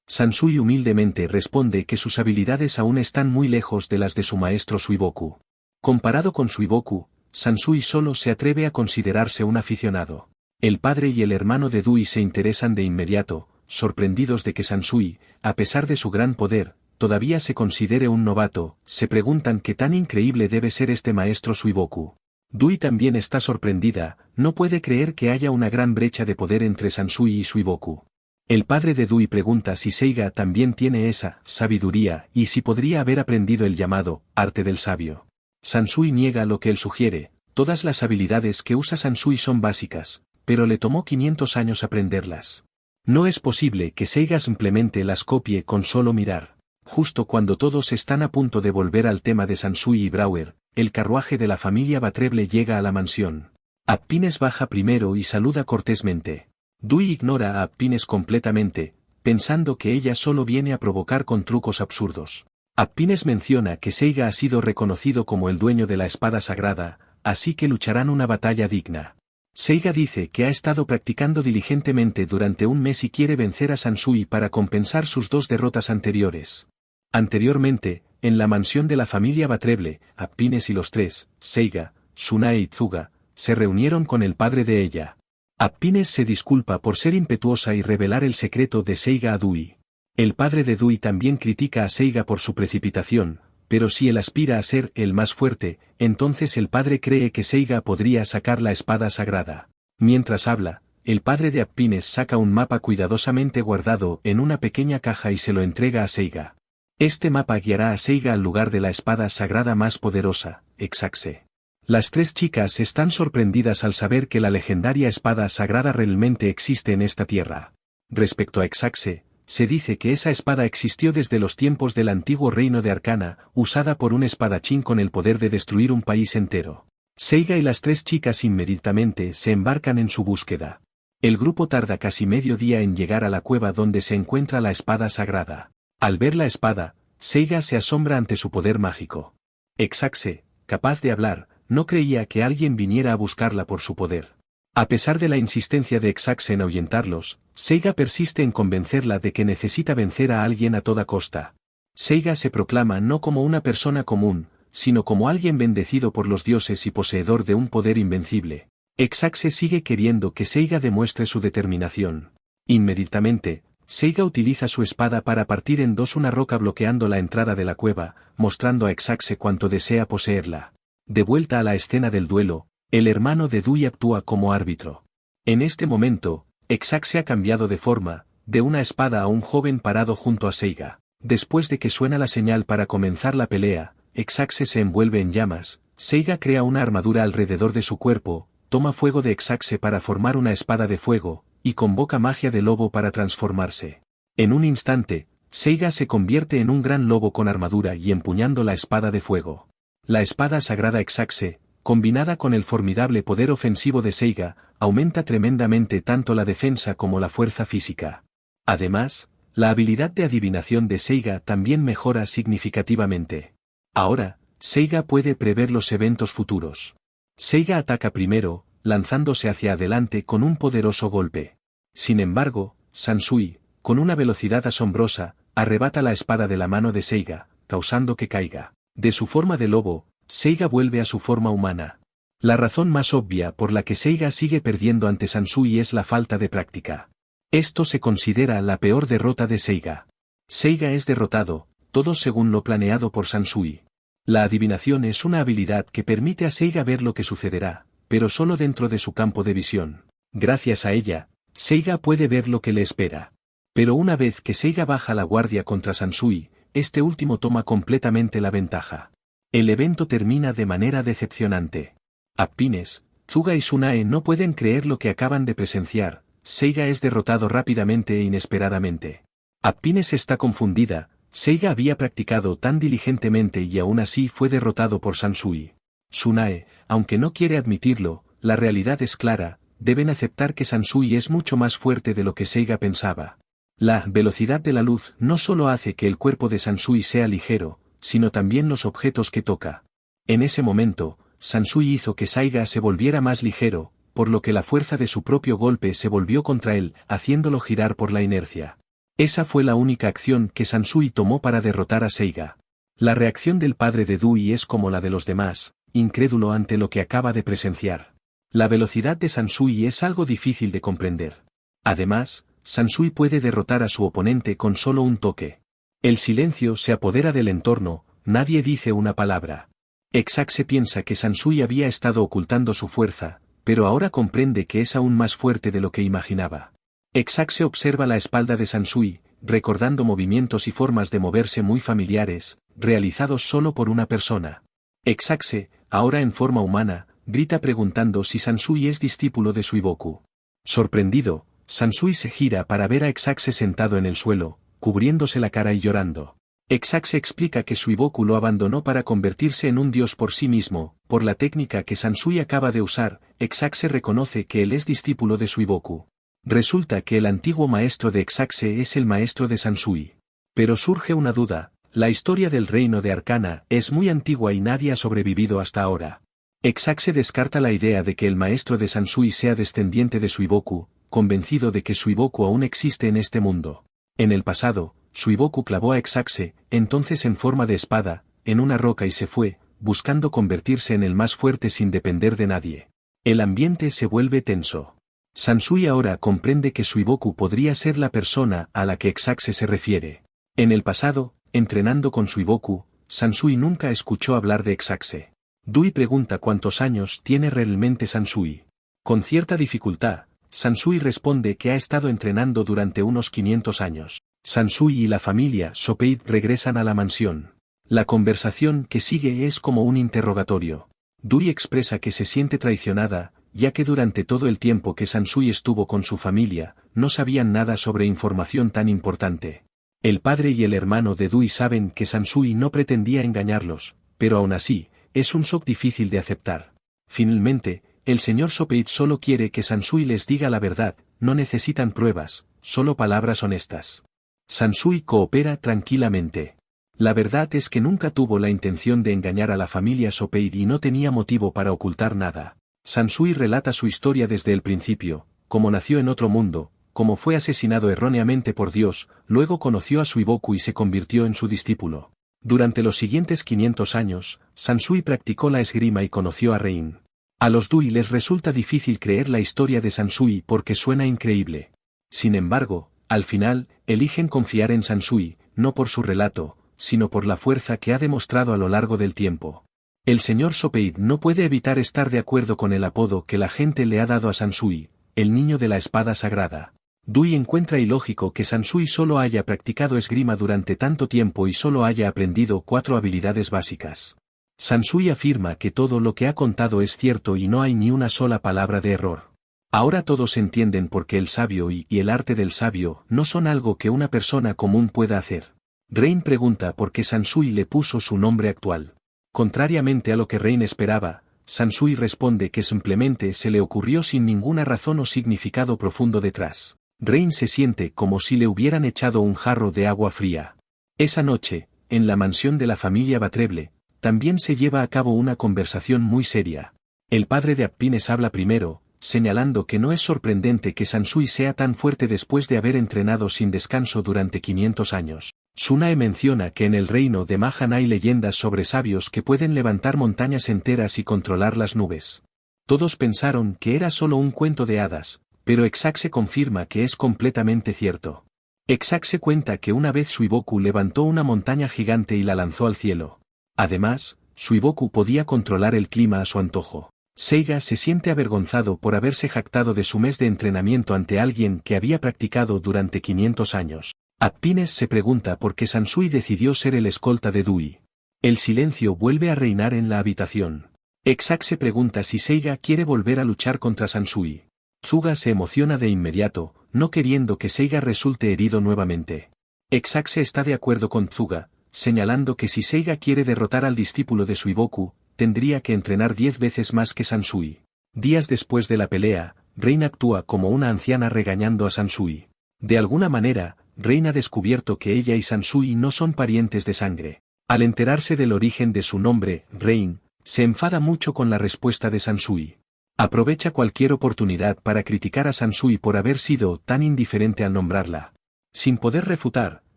Sansui humildemente responde que sus habilidades aún están muy lejos de las de su maestro Suiboku. Comparado con Suiboku, Sansui solo se atreve a considerarse un aficionado. El padre y el hermano de Dui se interesan de inmediato, sorprendidos de que Sansui, a pesar de su gran poder, todavía se considere un novato, se preguntan qué tan increíble debe ser este maestro Suiboku. Dui también está sorprendida, no puede creer que haya una gran brecha de poder entre Sansui y Suiboku. El padre de Dui pregunta si Seiga también tiene esa sabiduría y si podría haber aprendido el llamado arte del sabio. Sansui niega lo que él sugiere, todas las habilidades que usa Sansui son básicas, pero le tomó 500 años aprenderlas. No es posible que Seiga simplemente las copie con solo mirar. Justo cuando todos están a punto de volver al tema de Sansui y Brouwer, el carruaje de la familia Batreble llega a la mansión. Appines baja primero y saluda cortésmente. Dui ignora a Appines completamente, pensando que ella solo viene a provocar con trucos absurdos. Appines menciona que Seiga ha sido reconocido como el dueño de la espada sagrada, así que lucharán una batalla digna. Seiga dice que ha estado practicando diligentemente durante un mes y quiere vencer a Sansui para compensar sus 2 derrotas anteriores. Anteriormente, en la mansión de la familia Batreble, Appines y los 3, Seiga, Tsunae y Tsuga, se reunieron con el padre de ella. Appines se disculpa por ser impetuosa y revelar el secreto de Seiga a Dui. El padre de Dui también critica a Seiga por su precipitación, pero si él aspira a ser el más fuerte, entonces el padre cree que Seiga podría sacar la espada sagrada. Mientras habla, el padre de Appines saca un mapa cuidadosamente guardado en una pequeña caja y se lo entrega a Seiga. Este mapa guiará a Seiga al lugar de la espada sagrada más poderosa, Exaxe. Las 3 chicas están sorprendidas al saber que la legendaria espada sagrada realmente existe en esta tierra. Respecto a Exaxe, se dice que esa espada existió desde los tiempos del antiguo reino de Arcana, usada por un espadachín con el poder de destruir un país entero. Seiga y las 3 chicas inmediatamente se embarcan en su búsqueda. El grupo tarda casi medio día en llegar a la cueva donde se encuentra la espada sagrada. Al ver la espada, Seiga se asombra ante su poder mágico. Exaxe, capaz de hablar, no creía que alguien viniera a buscarla por su poder. A pesar de la insistencia de Exaxe en ahuyentarlos, Seiga persiste en convencerla de que necesita vencer a alguien a toda costa. Seiga se proclama no como una persona común, sino como alguien bendecido por los dioses y poseedor de un poder invencible. Exaxe sigue queriendo que Seiga demuestre su determinación. Inmediatamente, Seiga utiliza su espada para partir en 2 una roca bloqueando la entrada de la cueva, mostrando a Exaxe cuánto desea poseerla. De vuelta a la escena del duelo, el hermano de Dui actúa como árbitro. En este momento, Exaxe ha cambiado de forma, de una espada a un joven parado junto a Seiga. Después de que suena la señal para comenzar la pelea, Exaxe se envuelve en llamas, Seiga crea una armadura alrededor de su cuerpo, toma fuego de Exaxe para formar una espada de fuego, y convoca magia de lobo para transformarse. En un instante, Seiga se convierte en un gran lobo con armadura y empuñando la espada de fuego. La espada sagrada Exaxe, combinada con el formidable poder ofensivo de Seiga, aumenta tremendamente tanto la defensa como la fuerza física. Además, la habilidad de adivinación de Seiga también mejora significativamente. Ahora, Seiga puede prever los eventos futuros. Seiga ataca primero, lanzándose hacia adelante con un poderoso golpe. Sin embargo, Sansui, con una velocidad asombrosa, arrebata la espada de la mano de Seiga, causando que caiga. De su forma de lobo, Seiga vuelve a su forma humana. La razón más obvia por la que Seiga sigue perdiendo ante Sansui es la falta de práctica. Esto se considera la peor derrota de Seiga. Seiga es derrotado, todo según lo planeado por Sansui. La adivinación es una habilidad que permite a Seiga ver lo que sucederá, pero solo dentro de su campo de visión. Gracias a ella, Seiga puede ver lo que le espera. Pero una vez que Seiga baja la guardia contra Sansui, este último toma completamente la ventaja. El evento termina de manera decepcionante. Appines, Tsuga y Tsunae no pueden creer lo que acaban de presenciar, Seiga es derrotado rápidamente e inesperadamente. Appines está confundida, Seiga había practicado tan diligentemente y aún así fue derrotado por Sansui. Tsunae, aunque no quiere admitirlo, la realidad es clara, deben aceptar que Sansui es mucho más fuerte de lo que Seiga pensaba. La velocidad de la luz no solo hace que el cuerpo de Sansui sea ligero, sino también los objetos que toca. En ese momento, Sansui hizo que Saiga se volviera más ligero, por lo que la fuerza de su propio golpe se volvió contra él, haciéndolo girar por la inercia. Esa fue la única acción que Sansui tomó para derrotar a Seiga. La reacción del padre de Dui es como la de los demás, incrédulo ante lo que acaba de presenciar. La velocidad de Sansui es algo difícil de comprender. Además, Sansui puede derrotar a su oponente con solo un toque. El silencio se apodera del entorno, nadie dice una palabra. Exaxe piensa que Sansui había estado ocultando su fuerza, pero ahora comprende que es aún más fuerte de lo que imaginaba. Exaxe observa la espalda de Sansui, recordando movimientos y formas de moverse muy familiares, realizados solo por una persona. Exaxe, ahora en forma humana, grita preguntando si Sansui es discípulo de Suiboku. Sorprendido, Sansui se gira para ver a Exaxe sentado en el suelo, cubriéndose la cara y llorando. Exaxe explica que Suiboku lo abandonó para convertirse en un dios por sí mismo, por la técnica que Sansui acaba de usar. Exaxe reconoce que él es discípulo de Suiboku. Resulta que el antiguo maestro de Exaxe es el maestro de Sansui. Pero surge una duda, la historia del reino de Arcana es muy antigua y nadie ha sobrevivido hasta ahora. Exaxe descarta la idea de que el maestro de Sansui sea descendiente de Suiboku, convencido de que Suiboku aún existe en este mundo. En el pasado, Suiboku clavó a Exaxe, entonces en forma de espada, en una roca y se fue, buscando convertirse en el más fuerte sin depender de nadie. El ambiente se vuelve tenso. Sansui ahora comprende que Suiboku podría ser la persona a la que Exaxe se refiere. En el pasado, entrenando con Suiboku, Sansui nunca escuchó hablar de Exaxe. Dui pregunta cuántos años tiene realmente Sansui. Con cierta dificultad, Sansui responde que ha estado entrenando durante unos 500 años. Sansui y la familia Sopeid regresan a la mansión. La conversación que sigue es como un interrogatorio. Dui expresa que se siente traicionada, ya que durante todo el tiempo que Sansui estuvo con su familia, no sabían nada sobre información tan importante. El padre y el hermano de Dui saben que Sansui no pretendía engañarlos, pero aún así, es un shock difícil de aceptar. Finalmente, el señor Sopeid solo quiere que Sansui les diga la verdad, no necesitan pruebas, solo palabras honestas. Sansui coopera tranquilamente. La verdad es que nunca tuvo la intención de engañar a la familia Sopeid y no tenía motivo para ocultar nada. Sansui relata su historia desde el principio, cómo nació en otro mundo, cómo fue asesinado erróneamente por Dios, luego conoció a Suiboku y se convirtió en su discípulo. Durante los siguientes 500 años, Sansui practicó la esgrima y conoció a Rein. A los Dui les resulta difícil creer la historia de Sansui porque suena increíble. Sin embargo, al final, eligen confiar en Sansui, no por su relato, sino por la fuerza que ha demostrado a lo largo del tiempo. El señor Sopeid no puede evitar estar de acuerdo con el apodo que la gente le ha dado a Sansui, el niño de la espada sagrada. Dui encuentra ilógico que Sansui solo haya practicado esgrima durante tanto tiempo y solo haya aprendido 4 habilidades básicas. Sansui afirma que todo lo que ha contado es cierto y no hay ni una sola palabra de error. Ahora todos entienden por qué el sabio y el arte del sabio no son algo que una persona común pueda hacer. Rein pregunta por qué Sansui le puso su nombre actual. Contrariamente a lo que Rein esperaba, Sansui responde que simplemente se le ocurrió sin ninguna razón o significado profundo detrás. Rein se siente como si le hubieran echado un jarro de agua fría. Esa noche, en la mansión de la familia Batreble, también se lleva a cabo una conversación muy seria. El padre de Apines habla primero, señalando que no es sorprendente que Sansui sea tan fuerte después de haber entrenado sin descanso durante 500 años. Tsunae menciona que en el reino de Mahan hay leyendas sobre sabios que pueden levantar montañas enteras y controlar las nubes. Todos pensaron que era solo un cuento de hadas, pero Exaxe confirma que es completamente cierto. Exaxe cuenta que una vez Suiboku levantó una montaña gigante y la lanzó al cielo. Además, Suiboku podía controlar el clima a su antojo. Seiga se siente avergonzado por haberse jactado de su mes de entrenamiento ante alguien que había practicado durante 500 años. Apines se pregunta por qué Sansui decidió ser el escolta de Dui. El silencio vuelve a reinar en la habitación. Exaxe pregunta si Seiga quiere volver a luchar contra Sansui. Tsuga se emociona de inmediato, no queriendo que Seiga resulte herido nuevamente. Exaxe está de acuerdo con Tsuga, señalando que si Seiga quiere derrotar al discípulo de Suiboku, tendría que entrenar 10 veces más que Sansui. Días después de la pelea, Rein actúa como una anciana regañando a Sansui. De alguna manera, Rein ha descubierto que ella y Sansui no son parientes de sangre. Al enterarse del origen de su nombre, Rein, Se enfada mucho con la respuesta de Sansui. Aprovecha cualquier oportunidad para criticar a Sansui por haber sido tan indiferente al nombrarla. Sin poder refutar,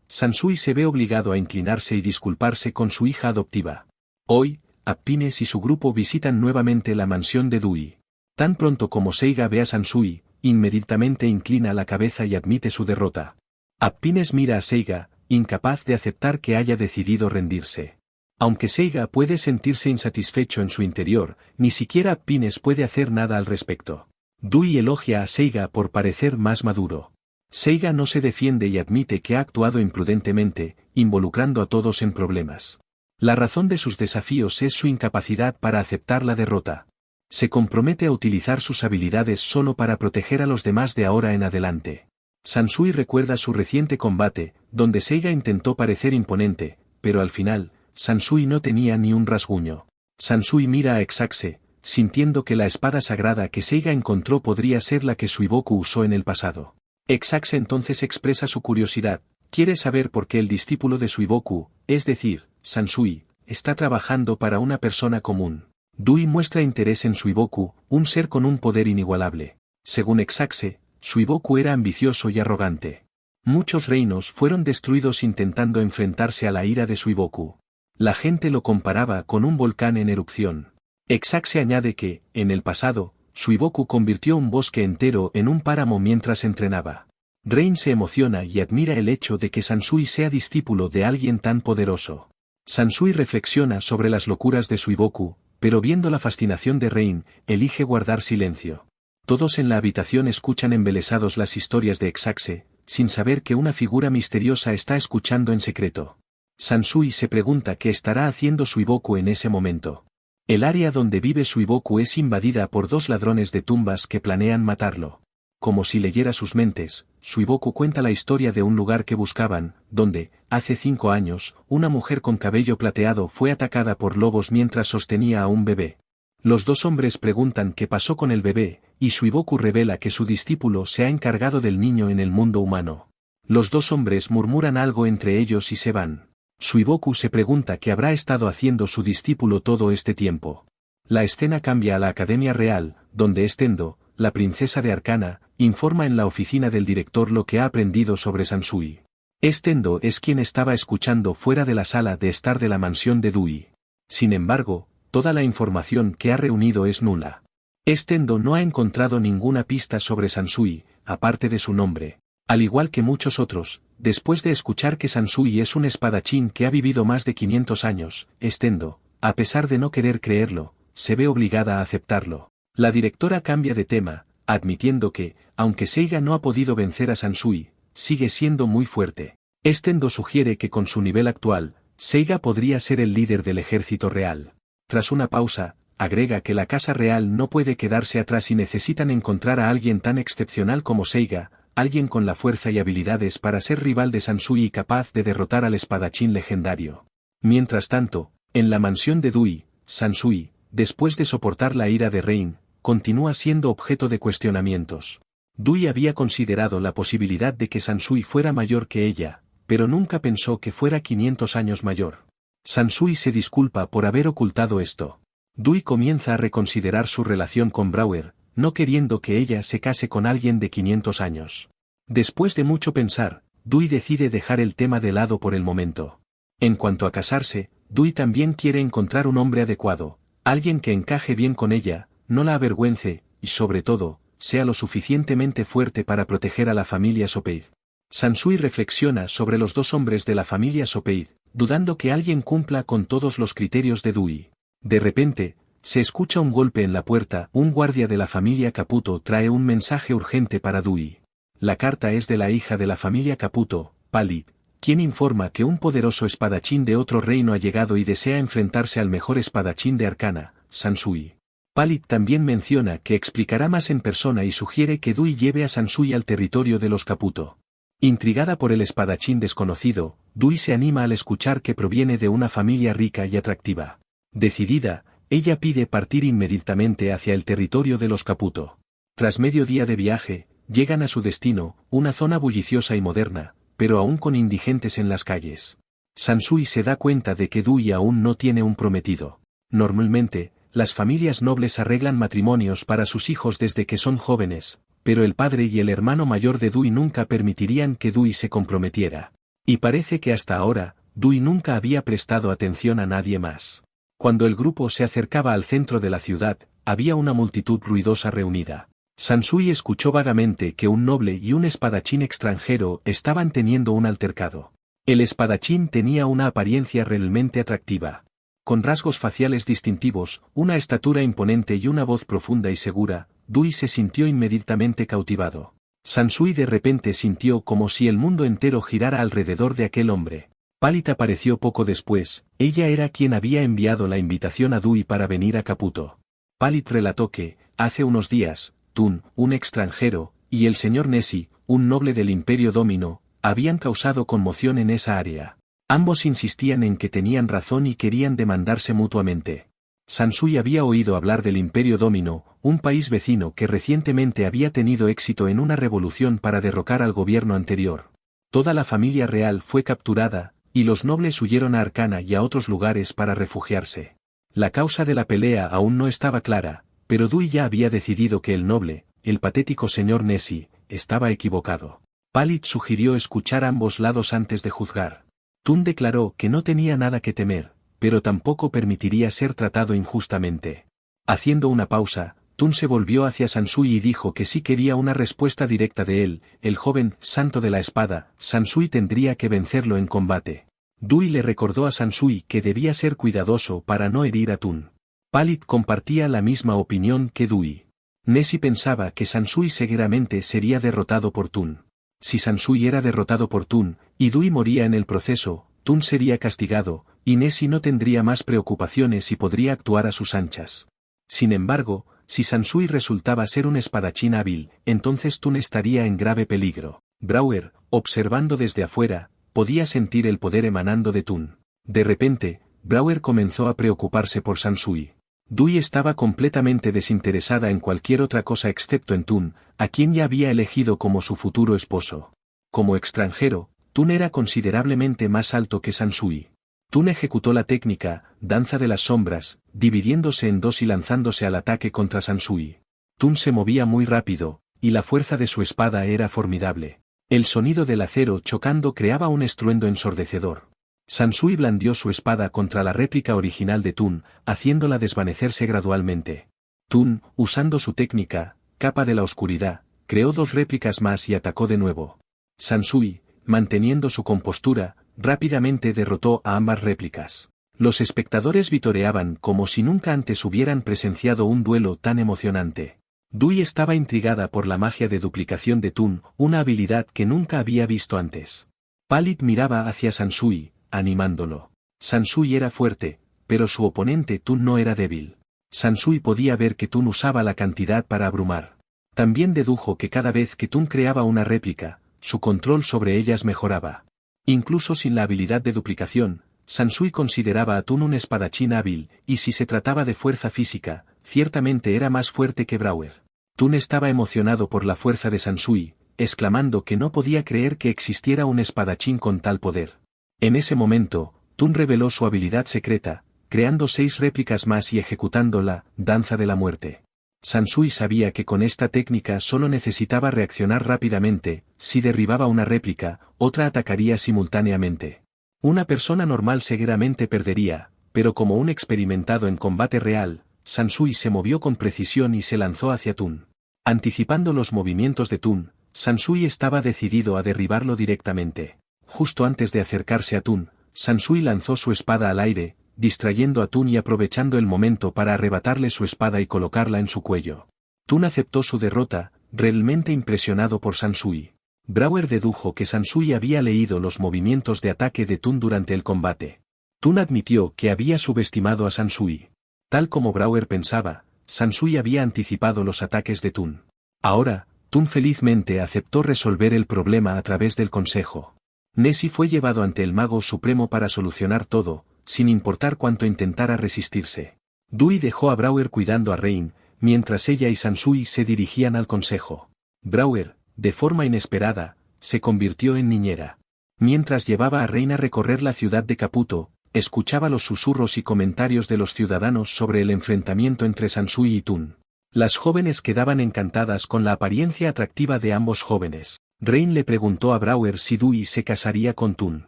Sansui se ve obligado a inclinarse y disculparse con su hija adoptiva. Hoy, Happiness y su grupo visitan nuevamente la mansión de Dewey. Tan pronto como Seiga ve a Sansui, inmediatamente inclina la cabeza y admite su derrota. Happiness mira a Seiga, incapaz de aceptar que haya decidido rendirse. Aunque Seiga puede sentirse insatisfecho en su interior, ni siquiera Happiness puede hacer nada al respecto. Dewey elogia a Seiga por parecer más maduro. Seiga no se defiende y admite que ha actuado imprudentemente, involucrando a todos en problemas. La razón de sus desafíos es su incapacidad para aceptar la derrota. Se compromete a utilizar sus habilidades solo para proteger a los demás de ahora en adelante. Sansui recuerda su reciente combate, donde Seiga intentó parecer imponente, pero al final, Sansui no tenía ni un rasguño. Sansui mira a Ex-Axe, sintiendo que la espada sagrada que Seiga encontró podría ser la que Suiboku usó en el pasado. Ex-Axe entonces expresa su curiosidad, quiere saber por qué el discípulo de Suiboku, es decir, Sansui, está trabajando para una persona común. Dewey muestra interés en Suiboku, un ser con un poder inigualable. Según Ex-Axe, Suiboku era ambicioso y arrogante. Muchos reinos fueron destruidos intentando enfrentarse a la ira de Suiboku. La gente lo comparaba con un volcán en erupción. Ex-Axe añade que, en el pasado, Suiboku convirtió un bosque entero en un páramo mientras entrenaba. Rain se emociona y admira el hecho de que Sansui sea discípulo de alguien tan poderoso. Sansui reflexiona sobre las locuras de Suiboku, pero viendo la fascinación de Rain, elige guardar silencio. Todos en la habitación escuchan embelesados las historias de Ex-Axe, sin saber que una figura misteriosa está escuchando en secreto. Sansui se pregunta qué estará haciendo Suiboku en ese momento. El área donde vive Suiboku es invadida por dos ladrones de tumbas que planean matarlo. Como si leyera sus mentes, Suiboku cuenta la historia de un lugar que buscaban, donde, hace 5 años, una mujer con cabello plateado fue atacada por lobos mientras sostenía a un bebé. Los dos hombres preguntan qué pasó con el bebé, y Suiboku revela que su discípulo se ha encargado del niño en el mundo humano. Los dos hombres murmuran algo entre ellos y se van. Suiboku se pregunta qué habrá estado haciendo su discípulo todo este tiempo. La escena cambia a la Academia Real, donde Estendo, la princesa de Arcana, informa en la oficina del director lo que ha aprendido sobre Sansui. Estendo es quien estaba escuchando fuera de la sala de estar de la mansión de Dewey. Sin embargo, toda la información que ha reunido es nula. Estendo no ha encontrado ninguna pista sobre Sansui, aparte de su nombre. Al igual que muchos otros, después de escuchar que Sansui es un espadachín que ha vivido más de 500 años, Estendo, a pesar de no querer creerlo, se ve obligada a aceptarlo. La directora cambia de tema, admitiendo que, aunque Seiga no ha podido vencer a Sansui, sigue siendo muy fuerte. Estendo sugiere que con su nivel actual, Seiga podría ser el líder del ejército real. Tras una pausa, agrega que la casa real no puede quedarse atrás y necesitan encontrar a alguien tan excepcional como Seiga, alguien con la fuerza y habilidades para ser rival de Sansui y capaz de derrotar al espadachín legendario. Mientras tanto, en la mansión de Dewey, Sansui, después de soportar la ira de Rain, continúa siendo objeto de cuestionamientos. Dewey había considerado la posibilidad de que Sansui fuera mayor que ella, pero nunca pensó que fuera 500 años mayor. Sansui se disculpa por haber ocultado esto. Dewey comienza a reconsiderar su relación con Brower, no queriendo que ella se case con alguien de 500 años. Después de mucho pensar, Dewey decide dejar el tema de lado por el momento. En cuanto a casarse, Dewey también quiere encontrar un hombre adecuado, alguien que encaje bien con ella, no la avergüence, y sobre todo, sea lo suficientemente fuerte para proteger a la familia Sopeid. Sansui reflexiona sobre los dos hombres de la familia Sopeid, dudando que alguien cumpla con todos los criterios de Dewey. De repente, se escucha un golpe en la puerta, un guardia de la familia Caputo trae un mensaje urgente para Dewey. La carta es de la hija de la familia Caputo, Pallid, quien informa que un poderoso espadachín de otro reino ha llegado y desea enfrentarse al mejor espadachín de Arcana, Sansui. Pallid también menciona que explicará más en persona y sugiere que Dewey lleve a Sansui al territorio de los Caputo. Intrigada por el espadachín desconocido, Dewey se anima al escuchar que proviene de una familia rica y atractiva. Decidida, ella pide partir inmediatamente hacia el territorio de los Caputo. Tras medio día de viaje, llegan a su destino, una zona bulliciosa y moderna, pero aún con indigentes en las calles. Sansui se da cuenta de que Dewey aún no tiene un prometido. Normalmente, las familias nobles arreglan matrimonios para sus hijos desde que son jóvenes, pero el padre y el hermano mayor de Dewey nunca permitirían que Dewey se comprometiera. Y parece que hasta ahora, Dewey nunca había prestado atención a nadie más. Cuando el grupo se acercaba al centro de la ciudad, había una multitud ruidosa reunida. Sansui escuchó vagamente que un noble y un espadachín extranjero estaban teniendo un altercado. El espadachín tenía una apariencia realmente atractiva. Con rasgos faciales distintivos, una estatura imponente y una voz profunda y segura, Dewey se sintió inmediatamente cautivado. Sansui de repente sintió como si el mundo entero girara alrededor de aquel hombre. Pálit apareció poco después, ella era quien había enviado la invitación a Dewey para venir a Caputo. Pálit relató que, hace unos días, Tun, un extranjero, y el señor Nessie, un noble del Imperio Domino, habían causado conmoción en esa área. Ambos insistían en que tenían razón y querían demandarse mutuamente. Sansui había oído hablar del Imperio Domino, un país vecino que recientemente había tenido éxito en una revolución para derrocar al gobierno anterior. Toda la familia real fue capturada, y los nobles huyeron a Arcana y a otros lugares para refugiarse. La causa de la pelea aún no estaba clara, pero Dewey ya había decidido que el noble, el patético señor Nessie, estaba equivocado. Pálit sugirió escuchar ambos lados antes de juzgar. Tun declaró que no tenía nada que temer, pero tampoco permitiría ser tratado injustamente. Haciendo una pausa, Tun se volvió hacia Sansui y dijo que si quería una respuesta directa de él, el joven santo de la espada, Sansui tendría que vencerlo en combate. Dewey le recordó a Sansui que debía ser cuidadoso para no herir a Tun. Pálit compartía la misma opinión que Dewey. Nessie pensaba que Sansui seguramente sería derrotado por Tun. Si Sansui era derrotado por Tun, y Dewey moría en el proceso, Tun sería castigado, y Nessie no tendría más preocupaciones y podría actuar a sus anchas. Sin embargo, si Sansui resultaba ser un espadachín hábil, entonces Tun estaría en grave peligro. Brower, observando desde afuera, podía sentir el poder emanando de Tun. De repente, Brower comenzó a preocuparse por Sansui. Dewey estaba completamente desinteresada en cualquier otra cosa excepto en Tun, a quien ya había elegido como su futuro esposo. Como extranjero, Tun era considerablemente más alto que Sansui. Tun ejecutó la técnica, danza de las sombras, dividiéndose en dos y lanzándose al ataque contra Sansui. Tun se movía muy rápido, y la fuerza de su espada era formidable. El sonido del acero chocando creaba un estruendo ensordecedor. Sansui blandió su espada contra la réplica original de Tun, haciéndola desvanecerse gradualmente. Tun, usando su técnica, capa de la oscuridad, creó dos réplicas más y atacó de nuevo. Sansui, manteniendo su compostura, rápidamente derrotó a ambas réplicas. Los espectadores vitoreaban como si nunca antes hubieran presenciado un duelo tan emocionante. Dewey estaba intrigada por la magia de duplicación de Tun, una habilidad que nunca había visto antes. Pálit miraba hacia Sansui, animándolo. Sansui era fuerte, pero su oponente Tun no era débil. Sansui podía ver que Tun usaba la cantidad para abrumar. También dedujo que cada vez que Tun creaba una réplica, su control sobre ellas mejoraba. Incluso sin la habilidad de duplicación, Sansui consideraba a Tun un espadachín hábil, y si se trataba de fuerza física, ciertamente era más fuerte que Brower. Tun estaba emocionado por la fuerza de Sansui, exclamando que no podía creer que existiera un espadachín con tal poder. En ese momento, Tun reveló su habilidad secreta, creando 6 réplicas más y ejecutando la danza de la muerte. Sansui sabía que con esta técnica solo necesitaba reaccionar rápidamente, si derribaba una réplica, otra atacaría simultáneamente. Una persona normal seguramente perdería, pero como un experimentado en combate real, Sansui se movió con precisión y se lanzó hacia Tun. Anticipando los movimientos de Tun, Sansui estaba decidido a derribarlo directamente. Justo antes de acercarse a Tun, Sansui lanzó su espada al aire, distrayendo a Tun y aprovechando el momento para arrebatarle su espada y colocarla en su cuello. Tun aceptó su derrota, realmente impresionado por Sansui. Brower dedujo que Sansui había leído los movimientos de ataque de Tun durante el combate. Tun admitió que había subestimado a Sansui. Tal como Brower pensaba, Sansui había anticipado los ataques de Tun. Ahora, Tun felizmente aceptó resolver el problema a través del consejo. Nessie fue llevado ante el Mago Supremo para solucionar todo, sin importar cuánto intentara resistirse. Dewey dejó a Brower cuidando a Rain, mientras ella y Sansui se dirigían al consejo. Brower, de forma inesperada, se convirtió en niñera. Mientras llevaba a Rain a recorrer la ciudad de Caputo, Escuchaba los susurros y comentarios de los ciudadanos sobre el enfrentamiento entre Sansui y Tun. Las jóvenes quedaban encantadas con la apariencia atractiva de ambos jóvenes. Rain le preguntó a Brower si Dui se casaría con Tun.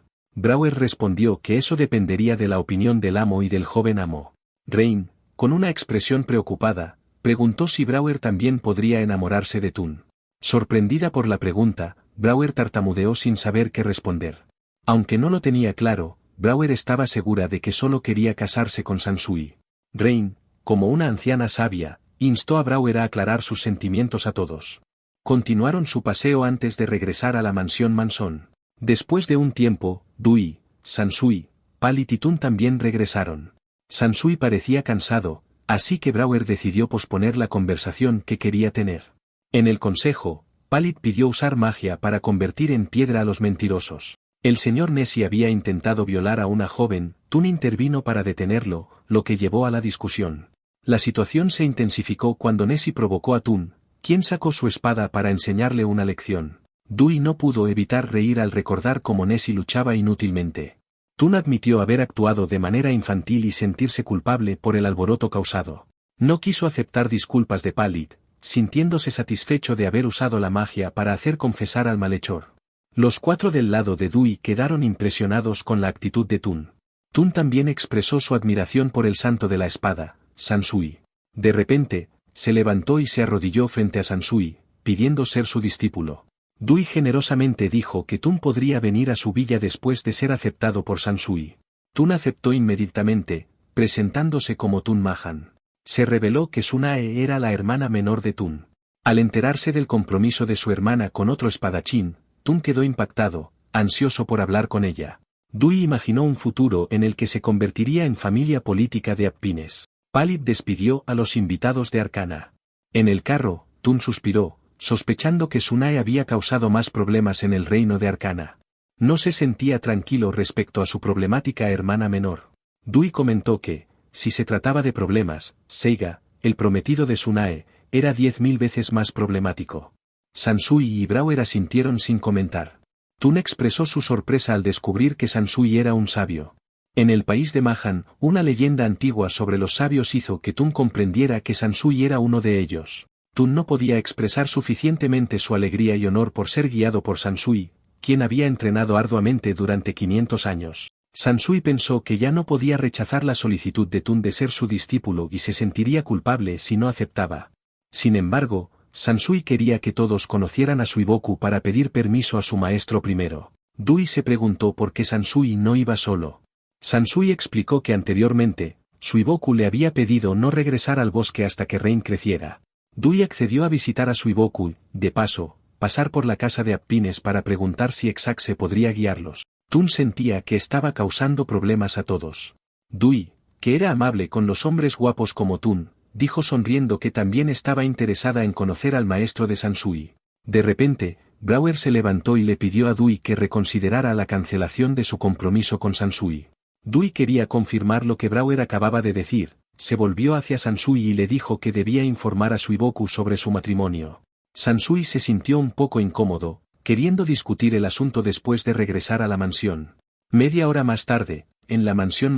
Brower respondió que eso dependería de la opinión del amo y del joven amo. Rain, con una expresión preocupada, preguntó si Brower también podría enamorarse de Tun. Sorprendida por la pregunta, Brower tartamudeó sin saber qué responder. Aunque no lo tenía claro, Brower estaba segura de que solo quería casarse con Sansui. Rain, como una anciana sabia, instó a Brower a aclarar sus sentimientos a todos. Continuaron su paseo antes de regresar a la mansión Manson. Después de un tiempo, Dui, Sansui, Palit y Tun también regresaron. Sansui parecía cansado, así que Brower decidió posponer la conversación que quería tener. En el consejo, Palit pidió usar magia para convertir en piedra a los mentirosos. El señor Nessie había intentado violar a una joven, Tun intervino para detenerlo, lo que llevó a la discusión. La situación se intensificó cuando Nessie provocó a Tun, quien sacó su espada para enseñarle una lección. Dui no pudo evitar reír al recordar cómo Nessie luchaba inútilmente. Tun admitió haber actuado de manera infantil y sentirse culpable por el alboroto causado. No quiso aceptar disculpas de Palit, sintiéndose satisfecho de haber usado la magia para hacer confesar al malhechor. Los cuatro del lado de Dui quedaron impresionados con la actitud de Tun. Tun también expresó su admiración por el santo de la espada, Sansui. De repente, se levantó y se arrodilló frente a Sansui, pidiendo ser su discípulo. Dui generosamente dijo que Tun podría venir a su villa después de ser aceptado por Sansui. Tun aceptó inmediatamente, presentándose como Tun Mahan. Se reveló que Sunae era la hermana menor de Tun. Al enterarse del compromiso de su hermana con otro espadachín, Tun quedó impactado, ansioso por hablar con ella. Dui imaginó un futuro en el que se convertiría en familia política de Appines. Palit despidió a los invitados de Arcana. En el carro, Tun suspiró, sospechando que Sunae había causado más problemas en el reino de Arcana. No se sentía tranquilo respecto a su problemática hermana menor. Dui comentó que, si se trataba de problemas, Seiga, el prometido de Sunae, era 10.000 veces más problemático. Sansui y Brower asintieron sin comentar. Tun expresó su sorpresa al descubrir que Sansui era un sabio. En el país de Mahan, una leyenda antigua sobre los sabios hizo que Tun comprendiera que Sansui era uno de ellos. Tun no podía expresar suficientemente su alegría y honor por ser guiado por Sansui, quien había entrenado arduamente durante 500 años. Sansui pensó que ya no podía rechazar la solicitud de Tun de ser su discípulo y se sentiría culpable si no aceptaba. Sin embargo, Sansui quería que todos conocieran a Suiboku para pedir permiso a su maestro primero. Dui se preguntó por qué Sansui no iba solo. Sansui explicó que anteriormente, Suiboku le había pedido no regresar al bosque hasta que Rain creciera. Dui accedió a visitar a Suiboku, de paso, pasar por la casa de Appines para preguntar si Exaxe podría guiarlos. Tun sentía que estaba causando problemas a todos. Dui, que era amable con los hombres guapos como Tun, dijo sonriendo que también estaba interesada en conocer al maestro de Sansui. De repente, Brower se levantó y le pidió a Dui que reconsiderara la cancelación de su compromiso con Sansui. Dui quería confirmar lo que Brower acababa de decir, se volvió hacia Sansui y le dijo que debía informar a Suiboku sobre su matrimonio. Sansui se sintió un poco incómodo, queriendo discutir el asunto después de regresar a la mansión. Media hora más tarde, en la mansión,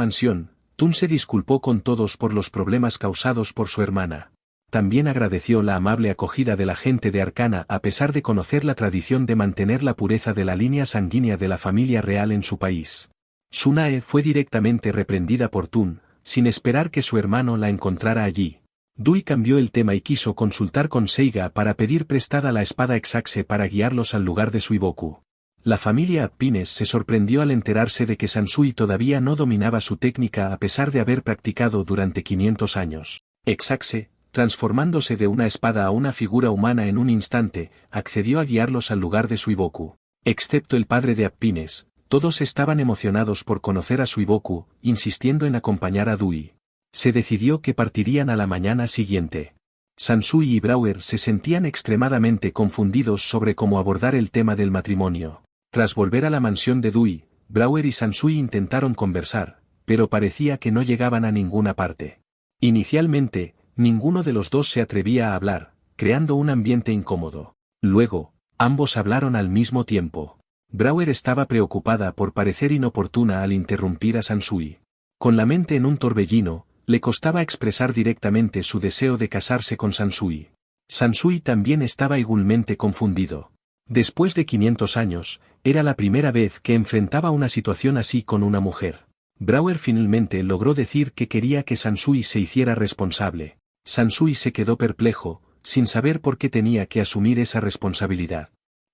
Tun se disculpó con todos por los problemas causados por su hermana. También agradeció la amable acogida de la gente de Arcana a pesar de conocer la tradición de mantener la pureza de la línea sanguínea de la familia real en su país. Sunae fue directamente reprendida por Tun, sin esperar que su hermano la encontrara allí. Dui cambió el tema y quiso consultar con Seiga para pedir prestada la espada Exaxe para guiarlos al lugar de Suiboku. La familia Appines se sorprendió al enterarse de que Sansui todavía no dominaba su técnica a pesar de haber practicado durante 500 años. Exaxe, transformándose de una espada a una figura humana en un instante, accedió a guiarlos al lugar de Suiboku. Excepto el padre de Appines, todos estaban emocionados por conocer a Suiboku, insistiendo en acompañar a Dui. Se decidió que partirían a la mañana siguiente. Sansui y Brower se sentían extremadamente confundidos sobre cómo abordar el tema del matrimonio. Tras volver a la mansión de Dui, Brower y Sansui intentaron conversar, pero parecía que no llegaban a ninguna parte. Inicialmente, ninguno de los dos se atrevía a hablar, creando un ambiente incómodo. Luego, ambos hablaron al mismo tiempo. Brower estaba preocupada por parecer inoportuna al interrumpir a Sansui. Con la mente en un torbellino, le costaba expresar directamente su deseo de casarse con Sansui. Sansui también estaba igualmente confundido. Después de 500 años, era la primera vez que enfrentaba una situación así con una mujer. Brouwer finalmente logró decir que quería que Sansui se hiciera responsable. Sansui se quedó perplejo, sin saber por qué tenía que asumir esa responsabilidad.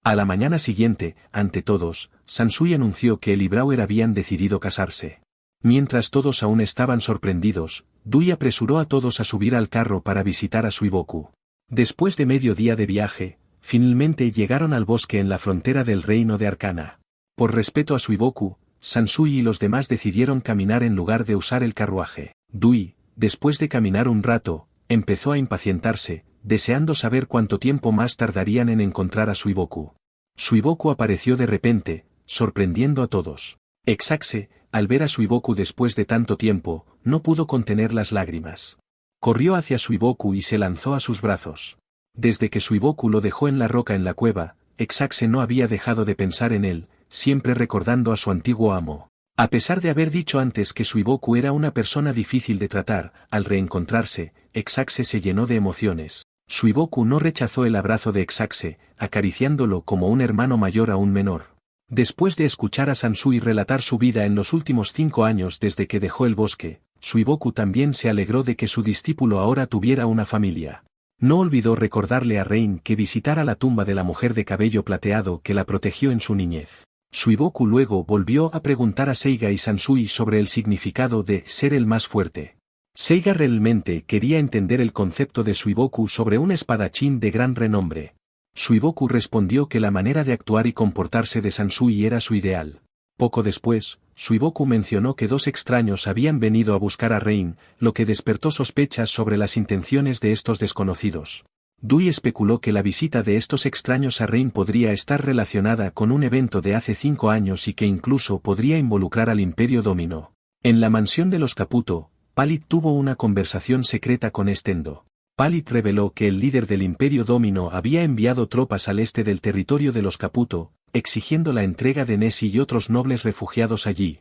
A la mañana siguiente, ante todos, Sansui anunció que él y Brouwer habían decidido casarse. Mientras todos aún estaban sorprendidos, Dui apresuró a todos a subir al carro para visitar a Suiboku. Después de medio día de viaje, finalmente llegaron al bosque en la frontera del reino de Arcana. Por respeto a Suiboku, Sansui y los demás decidieron caminar en lugar de usar el carruaje. Dui, después de caminar un rato, empezó a impacientarse, deseando saber cuánto tiempo más tardarían en encontrar a Suiboku. Suiboku apareció de repente, sorprendiendo a todos. Exaxe, al ver a Suiboku después de tanto tiempo, no pudo contener las lágrimas. Corrió hacia Suiboku y se lanzó a sus brazos. Desde que Suiboku lo dejó en la roca en la cueva, Exaxe no había dejado de pensar en él, siempre recordando a su antiguo amo. A pesar de haber dicho antes que Suiboku era una persona difícil de tratar, al reencontrarse, Exaxe se llenó de emociones. Suiboku no rechazó el abrazo de Exaxe, acariciándolo como un hermano mayor a un menor. Después de escuchar a Sansui relatar su vida en los últimos 5 años desde que dejó el bosque, Suiboku también se alegró de que su discípulo ahora tuviera una familia. No olvidó recordarle a Rein que visitara la tumba de la mujer de cabello plateado que la protegió en su niñez. Suiboku luego volvió a preguntar a Seiga y Sansui sobre el significado de ser el más fuerte. Seiga realmente quería entender el concepto de Suiboku sobre un espadachín de gran renombre. Suiboku respondió que la manera de actuar y comportarse de Sansui era su ideal. Poco después, Suiboku mencionó que 2 extraños habían venido a buscar a Rein, lo que despertó sospechas sobre las intenciones de estos desconocidos. Dui especuló que la visita de estos extraños a Rein podría estar relacionada con un evento de hace 5 años y que incluso podría involucrar al Imperio Domino. En la mansión de los Caputo, Pallid tuvo una conversación secreta con Stendo. Pallid reveló que el líder del Imperio Domino había enviado tropas al este del territorio de los Caputo, exigiendo la entrega de Nessie y otros nobles refugiados allí.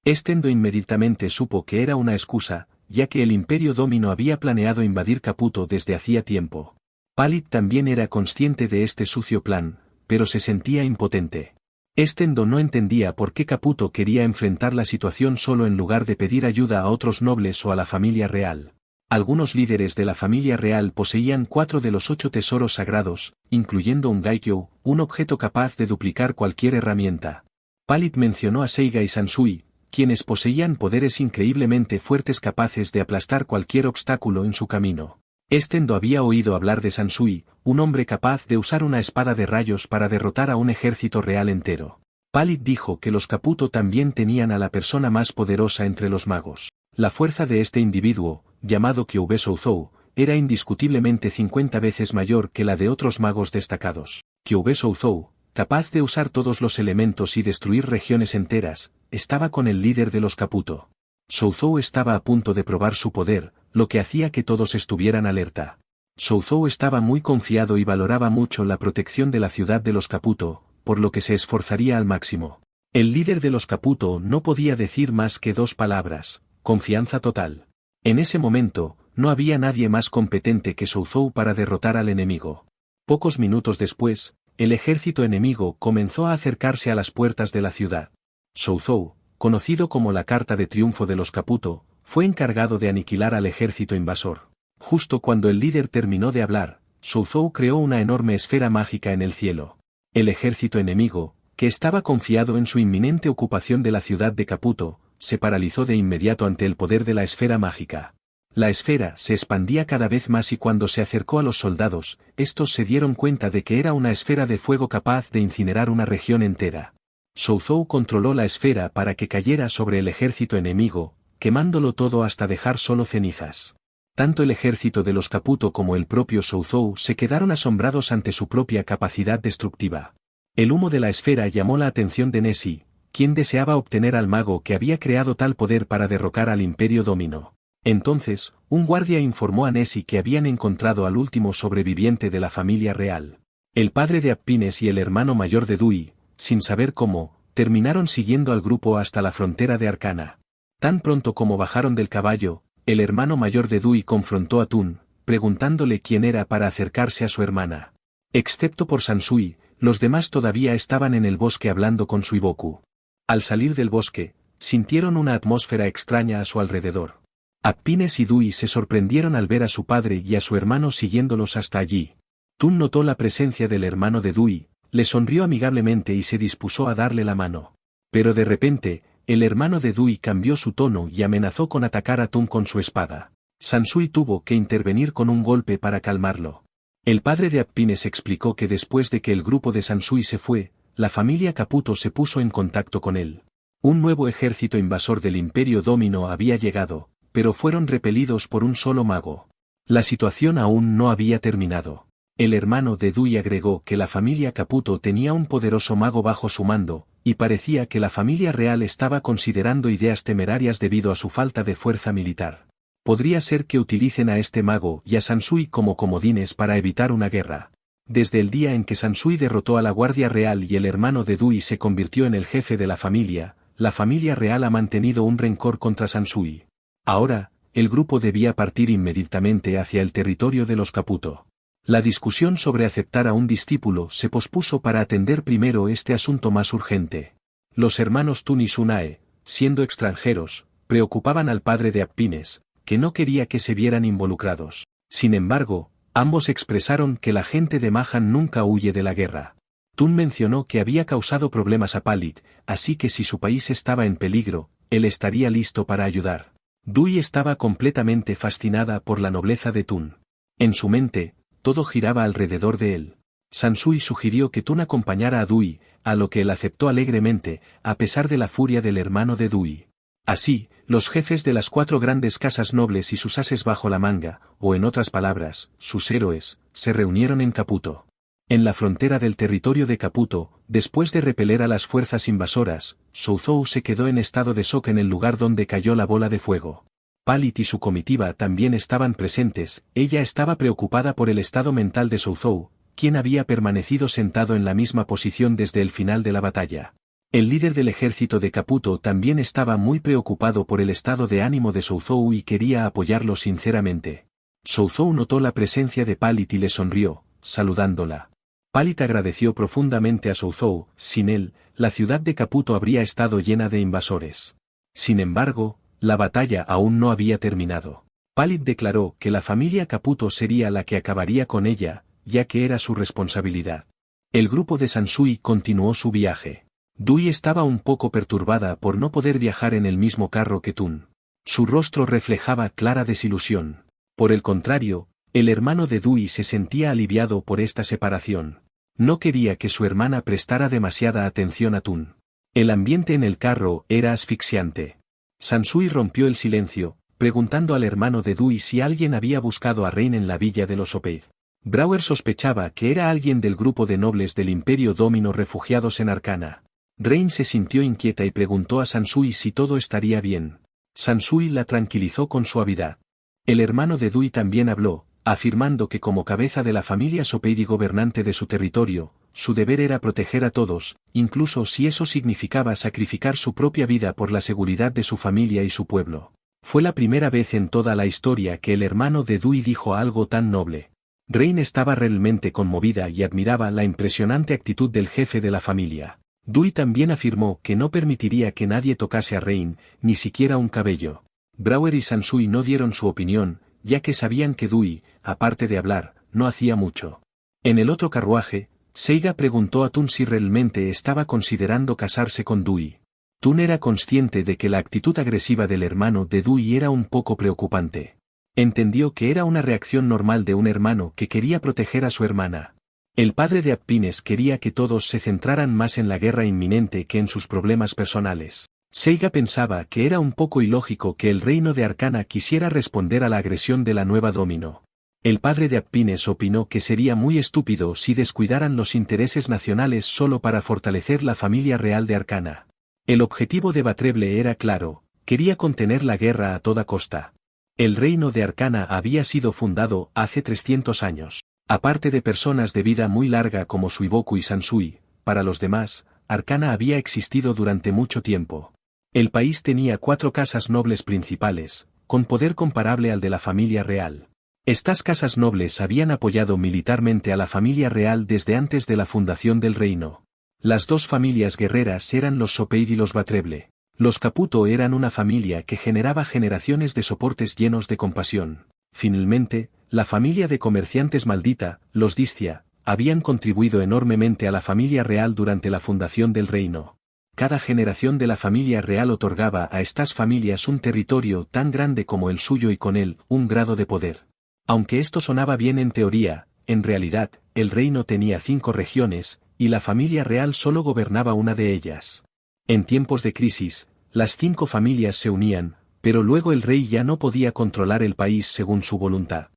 Stendo inmediatamente supo que era una excusa, ya que el Imperio Domino había planeado invadir Caputo desde hacía tiempo. Pallid también era consciente de este sucio plan, pero se sentía impotente. Stendo no entendía por qué Caputo quería enfrentar la situación solo en lugar de pedir ayuda a otros nobles o a la familia real. Algunos líderes de la familia real poseían 4 de los 8 tesoros sagrados, incluyendo un Gaikyo, un objeto capaz de duplicar cualquier herramienta. Pallid mencionó a Seiga y Sansui, quienes poseían poderes increíblemente fuertes capaces de aplastar cualquier obstáculo en su camino. Stendo había oído hablar de Sansui, un hombre capaz de usar una espada de rayos para derrotar a un ejército real entero. Pallid dijo que los Caputo también tenían a la persona más poderosa entre los magos. La fuerza de este individuo, llamado Kyoube Souzou, era indiscutiblemente 50 veces mayor que la de otros magos destacados. Kyoube Souzou, capaz de usar todos los elementos y destruir regiones enteras, estaba con el líder de los Caputo. Souzou estaba a punto de probar su poder, lo que hacía que todos estuvieran alerta. Souzou estaba muy confiado y valoraba mucho la protección de la ciudad de los Caputo, por lo que se esforzaría al máximo. El líder de los Caputo no podía decir más que 2 palabras: confianza total. En ese momento, no había nadie más competente que Souzou para derrotar al enemigo. Pocos minutos después, el ejército enemigo comenzó a acercarse a las puertas de la ciudad. Souzou, conocido como la Carta de Triunfo de los Caputo, fue encargado de aniquilar al ejército invasor. Justo cuando el líder terminó de hablar, Souzou creó una enorme esfera mágica en el cielo. El ejército enemigo, que estaba confiado en su inminente ocupación de la ciudad de Caputo, se paralizó de inmediato ante el poder de la esfera mágica. La esfera se expandía cada vez más y cuando se acercó a los soldados, estos se dieron cuenta de que era una esfera de fuego capaz de incinerar una región entera. Souzou controló la esfera para que cayera sobre el ejército enemigo, quemándolo todo hasta dejar solo cenizas. Tanto el ejército de los Caputo como el propio Souzou se quedaron asombrados ante su propia capacidad destructiva. El humo de la esfera llamó la atención de Nessie, quien deseaba obtener al mago que había creado tal poder para derrocar al Imperio Domino. Entonces, un guardia informó a Nessie que habían encontrado al último sobreviviente de la familia real. El padre de Appines y el hermano mayor de Dui, sin saber cómo, terminaron siguiendo al grupo hasta la frontera de Arcana. Tan pronto como bajaron del caballo, el hermano mayor de Dui confrontó a Tun, preguntándole quién era para acercarse a su hermana. Excepto por Sansui, los demás todavía estaban en el bosque hablando con Suiboku. Al salir del bosque, sintieron una atmósfera extraña a su alrededor. Apines y Dui se sorprendieron al ver a su padre y a su hermano siguiéndolos hasta allí. Tun notó la presencia del hermano de Dui, le sonrió amigablemente y se dispuso a darle la mano. Pero de repente, el hermano de Dui cambió su tono y amenazó con atacar a Tun con su espada. Sansui tuvo que intervenir con un golpe para calmarlo. El padre de Apines explicó que después de que el grupo de Sansui se fue, la familia Caputo se puso en contacto con él. Un nuevo ejército invasor del Imperio Domino había llegado, pero fueron repelidos por un solo mago. La situación aún no había terminado. El hermano de Dui agregó que la familia Caputo tenía un poderoso mago bajo su mando, y parecía que la familia real estaba considerando ideas temerarias debido a su falta de fuerza militar. Podría ser que utilicen a este mago y a Sansui como comodines para evitar una guerra. Desde el día en que Sansui derrotó a la Guardia Real y el hermano de Dui se convirtió en el jefe de la familia real ha mantenido un rencor contra Sansui. Ahora, el grupo debía partir inmediatamente hacia el territorio de los Caputo. La discusión sobre aceptar a un discípulo se pospuso para atender primero este asunto más urgente. Los hermanos Tun y Sunae, siendo extranjeros, preocupaban al padre de Apines, que no quería que se vieran involucrados. Sin embargo, ambos expresaron que la gente de Mahan nunca huye de la guerra. Tun mencionó que había causado problemas a Palit, así que si su país estaba en peligro, él estaría listo para ayudar. Dui estaba completamente fascinada por la nobleza de Tun. En su mente, todo giraba alrededor de él. Sansui sugirió que Tun acompañara a Dui, a lo que él aceptó alegremente, a pesar de la furia del hermano de Dui. Así, los jefes de las 4 grandes casas nobles y sus ases bajo la manga, o en otras palabras, sus héroes, se reunieron en Caputo. En la frontera del territorio de Caputo, después de repeler a las fuerzas invasoras, Souzou se quedó en estado de shock en el lugar donde cayó la bola de fuego. Palit y su comitiva también estaban presentes, ella estaba preocupada por el estado mental de Souzou, quien había permanecido sentado en la misma posición desde el final de la batalla. El líder del ejército de Caputo también estaba muy preocupado por el estado de ánimo de Souzou y quería apoyarlo sinceramente. Souzou notó la presencia de Palit y le sonrió, saludándola. Palit agradeció profundamente a Souzou, sin él, la ciudad de Caputo habría estado llena de invasores. Sin embargo, la batalla aún no había terminado. Palit declaró que la familia Caputo sería la que acabaría con ella, ya que era su responsabilidad. El grupo de Sansui continuó su viaje. Dui estaba un poco perturbada por no poder viajar en el mismo carro que Tun. Su rostro reflejaba clara desilusión. Por el contrario, el hermano de Dui se sentía aliviado por esta separación. No quería que su hermana prestara demasiada atención a Tun. El ambiente en el carro era asfixiante. Sansui rompió el silencio, preguntando al hermano de Dui si alguien había buscado a Rain en la villa de los Opeid. Brower sospechaba que era alguien del grupo de nobles del Imperio Domino refugiados en Arcana. Rain se sintió inquieta y preguntó a Sansui si todo estaría bien. Sansui la tranquilizó con suavidad. El hermano de Dui también habló, afirmando que como cabeza de la familia Sopeid y gobernante de su territorio, su deber era proteger a todos, incluso si eso significaba sacrificar su propia vida por la seguridad de su familia y su pueblo. Fue la primera vez en toda la historia que el hermano de Dui dijo algo tan noble. Rain estaba realmente conmovida y admiraba la impresionante actitud del jefe de la familia. Dui también afirmó que no permitiría que nadie tocase a Rain, ni siquiera un cabello. Brower y Sansui no dieron su opinión, ya que sabían que Dui, aparte de hablar, no hacía mucho. En el otro carruaje, Seiga preguntó a Tun si realmente estaba considerando casarse con Dui. Tun era consciente de que la actitud agresiva del hermano de Dui era un poco preocupante. Entendió que era una reacción normal de un hermano que quería proteger a su hermana. El padre de Apines quería que todos se centraran más en la guerra inminente que en sus problemas personales. Seiga pensaba que era un poco ilógico que el reino de Arcana quisiera responder a la agresión de la nueva Domino. El padre de Apines opinó que sería muy estúpido si descuidaran los intereses nacionales solo para fortalecer la familia real de Arcana. El objetivo de Batreble era claro, quería contener la guerra a toda costa. El reino de Arcana había sido fundado hace 300 años. Aparte de personas de vida muy larga como Suiboku y Sansui, para los demás, Arcana había existido durante mucho tiempo. El país tenía 4 casas nobles principales, con poder comparable al de la familia real. Estas casas nobles habían apoyado militarmente a la familia real desde antes de la fundación del reino. Las 2 familias guerreras eran los Sopeid y los Batreble. Los Caputo eran una familia que generaba generaciones de soportes llenos de compasión. Finalmente, la familia de comerciantes maldita, los Distia, habían contribuido enormemente a la familia real durante la fundación del reino. Cada generación de la familia real otorgaba a estas familias un territorio tan grande como el suyo y con él, un grado de poder. Aunque esto sonaba bien en teoría, en realidad, el reino tenía 5 regiones, y la familia real solo gobernaba una de ellas. En tiempos de crisis, las 5 familias se unían, pero luego el rey ya no podía controlar el país según su voluntad.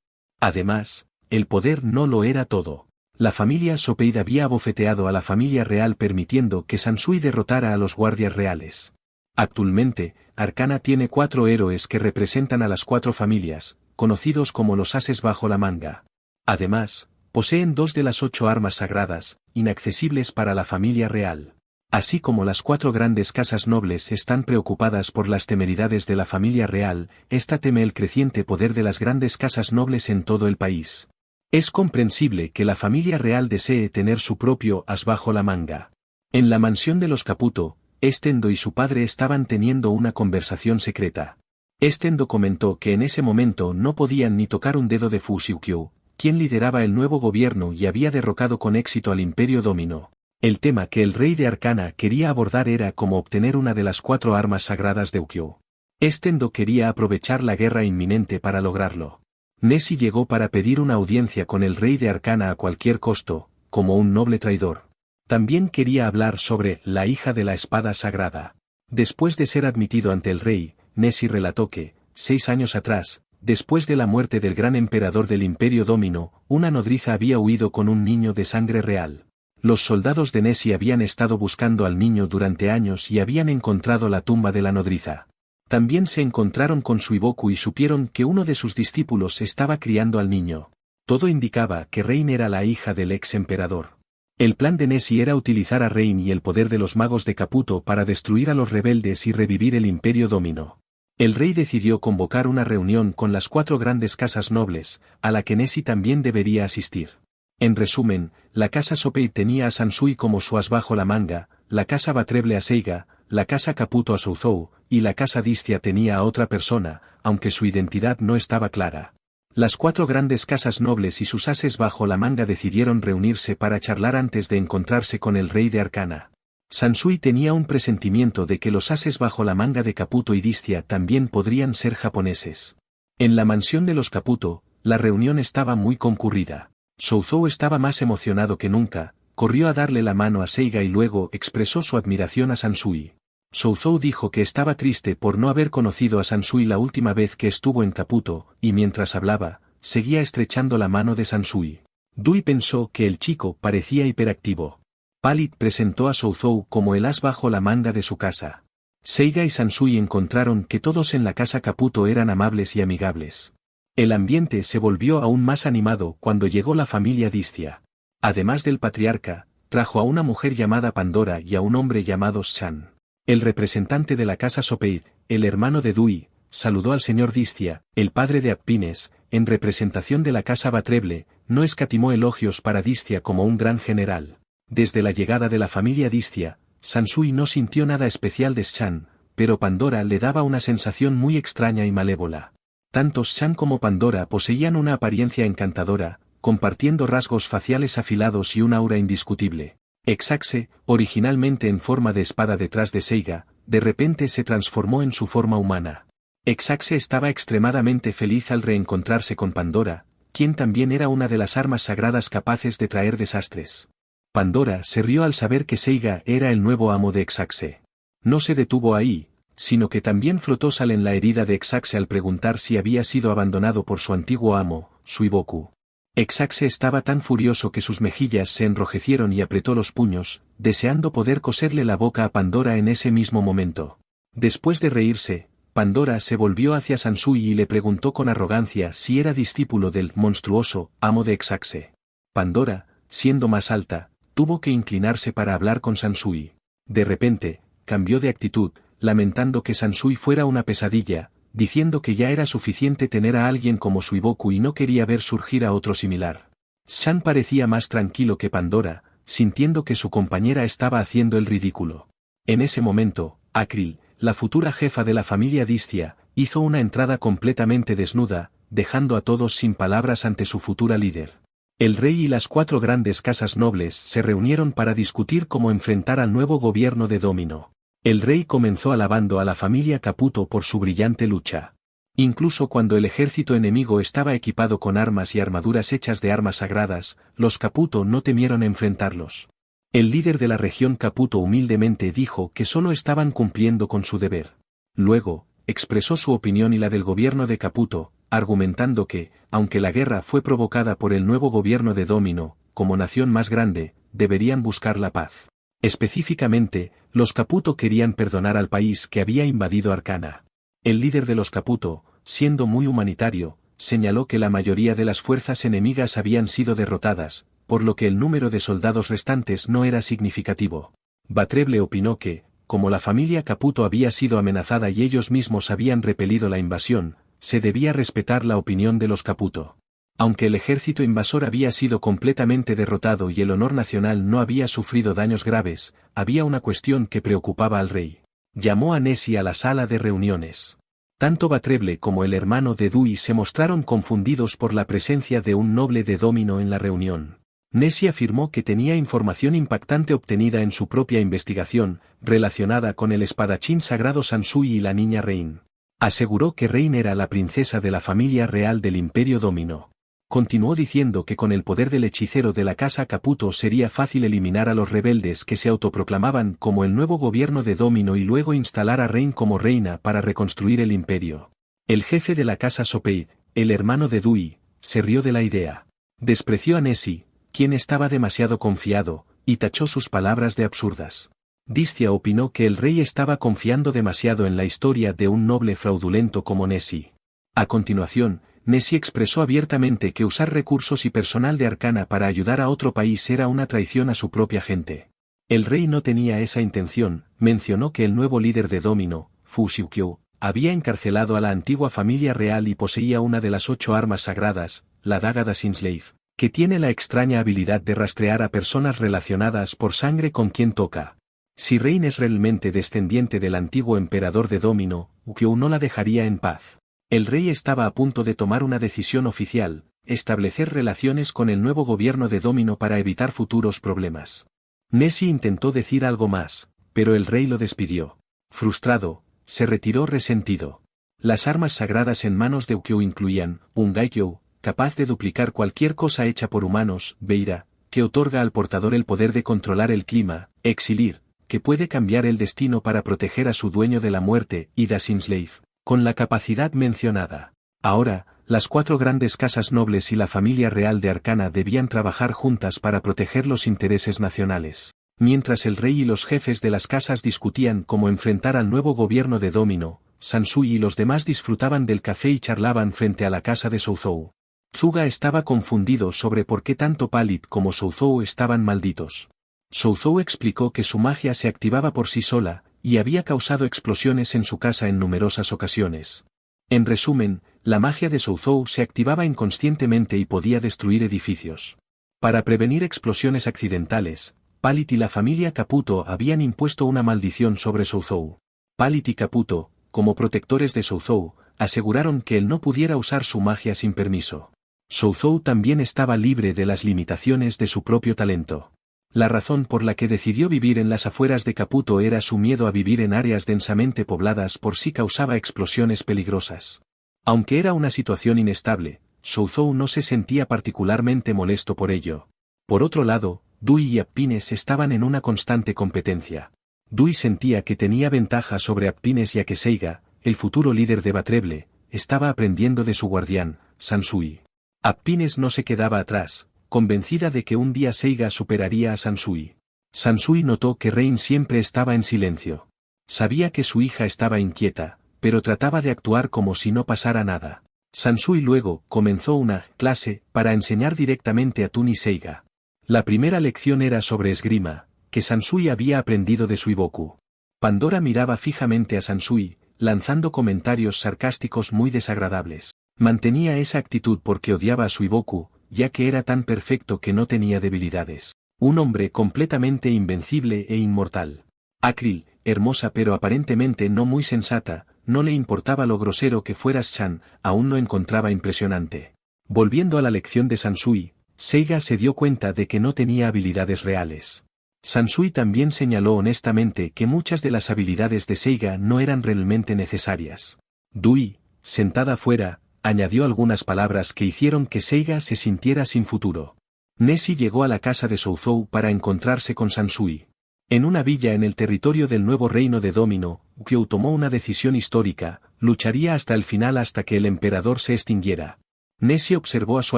Además, el poder no lo era todo. La familia Sopeid había abofeteado a la familia real permitiendo que Sansui derrotara a los guardias reales. Actualmente, Arcana tiene 4 héroes que representan a las 4 familias, conocidos como los ases bajo la manga. Además, poseen 2 de las 8 armas sagradas, inaccesibles para la familia real. Así como las 4 grandes casas nobles están preocupadas por las temeridades de la familia real, ésta teme el creciente poder de las grandes casas nobles en todo el país. Es comprensible que la familia real desee tener su propio as bajo la manga. En la mansión de los Caputo, Estendo y su padre estaban teniendo una conversación secreta. Estendo comentó que en ese momento no podían ni tocar un dedo de Fusiukyo, quien lideraba el nuevo gobierno y había derrocado con éxito al Imperio Domino. El tema que el rey de Arcana quería abordar era cómo obtener una de las 4 armas sagradas de Ukyō. Estendo quería aprovechar la guerra inminente para lograrlo. Nessie llegó para pedir una audiencia con el rey de Arcana a cualquier costo, como un noble traidor. También quería hablar sobre la hija de la espada sagrada. Después de ser admitido ante el rey, Nessie relató que, 6 años atrás, después de la muerte del gran emperador del Imperio Domino, una nodriza había huido con un niño de sangre real. Los soldados de Nessie habían estado buscando al niño durante años y habían encontrado la tumba de la nodriza. También se encontraron con Suiboku y supieron que uno de sus discípulos estaba criando al niño. Todo indicaba que Rein era la hija del ex emperador. El plan de Nessie era utilizar a Rein y el poder de los magos de Caputo para destruir a los rebeldes y revivir el Imperio Domino. El rey decidió convocar una reunión con las 4 grandes casas nobles, a la que Nessie también debería asistir. En resumen, la casa Sopeid tenía a Sansui como su as bajo la manga, la casa Batreble a Seiga, la casa Caputo a Souzou, y la casa Distia tenía a otra persona, aunque su identidad no estaba clara. Las 4 grandes casas nobles y sus ases bajo la manga decidieron reunirse para charlar antes de encontrarse con el rey de Arcana. Sansui tenía un presentimiento de que los ases bajo la manga de Caputo y Distia también podrían ser japoneses. En la mansión de los Caputo, la reunión estaba muy concurrida. Souzou estaba más emocionado que nunca, corrió a darle la mano a Seiga y luego expresó su admiración a Sansui. Souzou dijo que estaba triste por no haber conocido a Sansui la última vez que estuvo en Caputo, y mientras hablaba, seguía estrechando la mano de Sansui. Dui pensó que el chico parecía hiperactivo. Palit presentó a Souzou como el as bajo la manga de su casa. Seiga y Sansui encontraron que todos en la casa Caputo eran amables y amigables. El ambiente se volvió aún más animado cuando llegó la familia Distia. Además del patriarca, trajo a una mujer llamada Pandora y a un hombre llamado Shan. El representante de la casa Sopeid, el hermano de Dui, saludó al señor Distia, el padre de Apines, en representación de la casa Batreble, no escatimó elogios para Distia como un gran general. Desde la llegada de la familia Distia, Sansui no sintió nada especial de Shan, pero Pandora le daba una sensación muy extraña y malévola. Tanto Shan como Pandora poseían una apariencia encantadora, compartiendo rasgos faciales afilados y un aura indiscutible. Exaxe, originalmente en forma de espada detrás de Seiga, de repente se transformó en su forma humana. Exaxe estaba extremadamente feliz al reencontrarse con Pandora, quien también era una de las armas sagradas capaces de traer desastres. Pandora se rió al saber que Seiga era el nuevo amo de Exaxe. No se detuvo ahí, sino que también frotó sal en la herida de Exaxe al preguntar si había sido abandonado por su antiguo amo, Suiboku. Exaxe estaba tan furioso que sus mejillas se enrojecieron y apretó los puños, deseando poder coserle la boca a Pandora en ese mismo momento. Después de reírse, Pandora se volvió hacia Sansui y le preguntó con arrogancia si era discípulo del monstruoso amo de Exaxe. Pandora, siendo más alta, tuvo que inclinarse para hablar con Sansui. De repente, cambió de actitud, lamentando que Sansui fuera una pesadilla, diciendo que ya era suficiente tener a alguien como Suiboku y no quería ver surgir a otro similar. San parecía más tranquilo que Pandora, sintiendo que su compañera estaba haciendo el ridículo. En ese momento, Akril, la futura jefa de la familia Distia, hizo una entrada completamente desnuda, dejando a todos sin palabras ante su futura líder. El rey y las 4 grandes casas nobles se reunieron para discutir cómo enfrentar al nuevo gobierno de Domino. El rey comenzó alabando a la familia Caputo por su brillante lucha. Incluso cuando el ejército enemigo estaba equipado con armas y armaduras hechas de armas sagradas, los Caputo no temieron enfrentarlos. El líder de la región Caputo humildemente dijo que solo estaban cumpliendo con su deber. Luego, expresó su opinión y la del gobierno de Caputo, argumentando que, aunque la guerra fue provocada por el nuevo gobierno de Domino, como nación más grande, deberían buscar la paz. Específicamente, los Caputo querían perdonar al país que había invadido Arcana. El líder de los Caputo, siendo muy humanitario, señaló que la mayoría de las fuerzas enemigas habían sido derrotadas, por lo que el número de soldados restantes no era significativo. Batreble opinó que, como la familia Caputo había sido amenazada y ellos mismos habían repelido la invasión, se debía respetar la opinión de los Caputo. Aunque el ejército invasor había sido completamente derrotado y el honor nacional no había sufrido daños graves, había una cuestión que preocupaba al rey. Llamó a Nessie a la sala de reuniones. Tanto Batreble como el hermano de Dewey se mostraron confundidos por la presencia de un noble de Domino en la reunión. Nessie afirmó que tenía información impactante obtenida en su propia investigación, relacionada con el espadachín sagrado Sansui y la niña Rain. Aseguró que Rain era la princesa de la familia real del Imperio Domino. Continuó diciendo que con el poder del hechicero de la casa Caputo sería fácil eliminar a los rebeldes que se autoproclamaban como el nuevo gobierno de Domino y luego instalar a Rain como reina para reconstruir el imperio. El jefe de la casa Sopeid, el hermano de Dewey, se rió de la idea. Despreció a Nessie, quien estaba demasiado confiado, y tachó sus palabras de absurdas. Distia opinó que el rey estaba confiando demasiado en la historia de un noble fraudulento como Nessie. A continuación, Nessie expresó abiertamente que usar recursos y personal de Arcana para ayudar a otro país era una traición a su propia gente. El rey no tenía esa intención, mencionó que el nuevo líder de Domino, Fu Xiuqiu, había encarcelado a la antigua familia real y poseía una de las 8 armas sagradas, la daga da Sinslave, que tiene la extraña habilidad de rastrear a personas relacionadas por sangre con quien toca. Si Rain es realmente descendiente del antiguo emperador de Domino, Uqiu no la dejaría en paz. El rey estaba a punto de tomar una decisión oficial, establecer relaciones con el nuevo gobierno de Domino para evitar futuros problemas. Nessie intentó decir algo más, pero el rey lo despidió. Frustrado, se retiró resentido. Las armas sagradas en manos de Uqiu incluían, un Gaikyu, capaz de duplicar cualquier cosa hecha por humanos, Beira, que otorga al portador el poder de controlar el clima, Exilir, que puede cambiar el destino para proteger a su dueño de la muerte, y da Sinslave, con la capacidad mencionada. Ahora, las 4 grandes casas nobles y la familia real de Arcana debían trabajar juntas para proteger los intereses nacionales. Mientras el rey y los jefes de las casas discutían cómo enfrentar al nuevo gobierno de Domino, Sansui y los demás disfrutaban del café y charlaban frente a la casa de Souzou. Tsuga estaba confundido sobre por qué tanto Palit como Souzou estaban malditos. Souzou explicó que su magia se activaba por sí sola, y había causado explosiones en su casa en numerosas ocasiones. En resumen, la magia de Souzou se activaba inconscientemente y podía destruir edificios. Para prevenir explosiones accidentales, Palit y la familia Caputo habían impuesto una maldición sobre Souzou. Palit y Caputo, como protectores de Souzou, aseguraron que él no pudiera usar su magia sin permiso. Souzou también estaba libre de las limitaciones de su propio talento. La razón por la que decidió vivir en las afueras de Caputo era su miedo a vivir en áreas densamente pobladas por si causaba explosiones peligrosas. Aunque era una situación inestable, Souzou no se sentía particularmente molesto por ello. Por otro lado, Dewey y Appines estaban en una constante competencia. Dewey sentía que tenía ventaja sobre Appines ya que Seiga, el futuro líder de Batreble, estaba aprendiendo de su guardián, Sansui. Appines no se quedaba atrás, convencida de que un día Seiga superaría a Sansui. Sansui notó que Rain siempre estaba en silencio. Sabía que su hija estaba inquieta, pero trataba de actuar como si no pasara nada. Sansui luego comenzó una clase para enseñar directamente a Tun y Seiga. La primera lección era sobre esgrima, que Sansui había aprendido de Suiboku. Pandora miraba fijamente a Sansui, lanzando comentarios sarcásticos muy desagradables. Mantenía esa actitud porque odiaba a Suiboku, ya que era tan perfecto que no tenía debilidades. Un hombre completamente invencible e inmortal. Akril, hermosa pero aparentemente no muy sensata, no le importaba lo grosero que fueras Chan, aún lo encontraba impresionante. Volviendo a la lección de Sansui, Seiga se dio cuenta de que no tenía habilidades reales. Sansui también señaló honestamente que muchas de las habilidades de Seiga no eran realmente necesarias. Dui, sentada afuera, añadió algunas palabras que hicieron que Seiga se sintiera sin futuro. Nessie llegó a la casa de Souzou para encontrarse con Sansui. En una villa en el territorio del nuevo reino de Domino, Ukyou tomó una decisión histórica, lucharía hasta el final hasta que el emperador se extinguiera. Nessie observó a su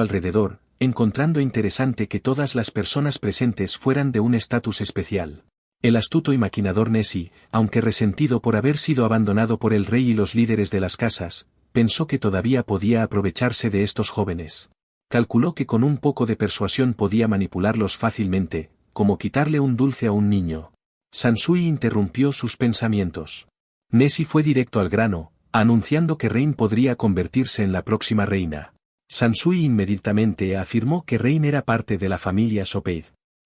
alrededor, encontrando interesante que todas las personas presentes fueran de un estatus especial. El astuto y maquinador Nessie, aunque resentido por haber sido abandonado por el rey y los líderes de las casas, pensó que todavía podía aprovecharse de estos jóvenes. Calculó que con un poco de persuasión podía manipularlos fácilmente, como quitarle un dulce a un niño. Sansui interrumpió sus pensamientos. Nessie fue directo al grano, anunciando que Rain podría convertirse en la próxima reina. Sansui inmediatamente afirmó que Rain era parte de la familia Sopeid.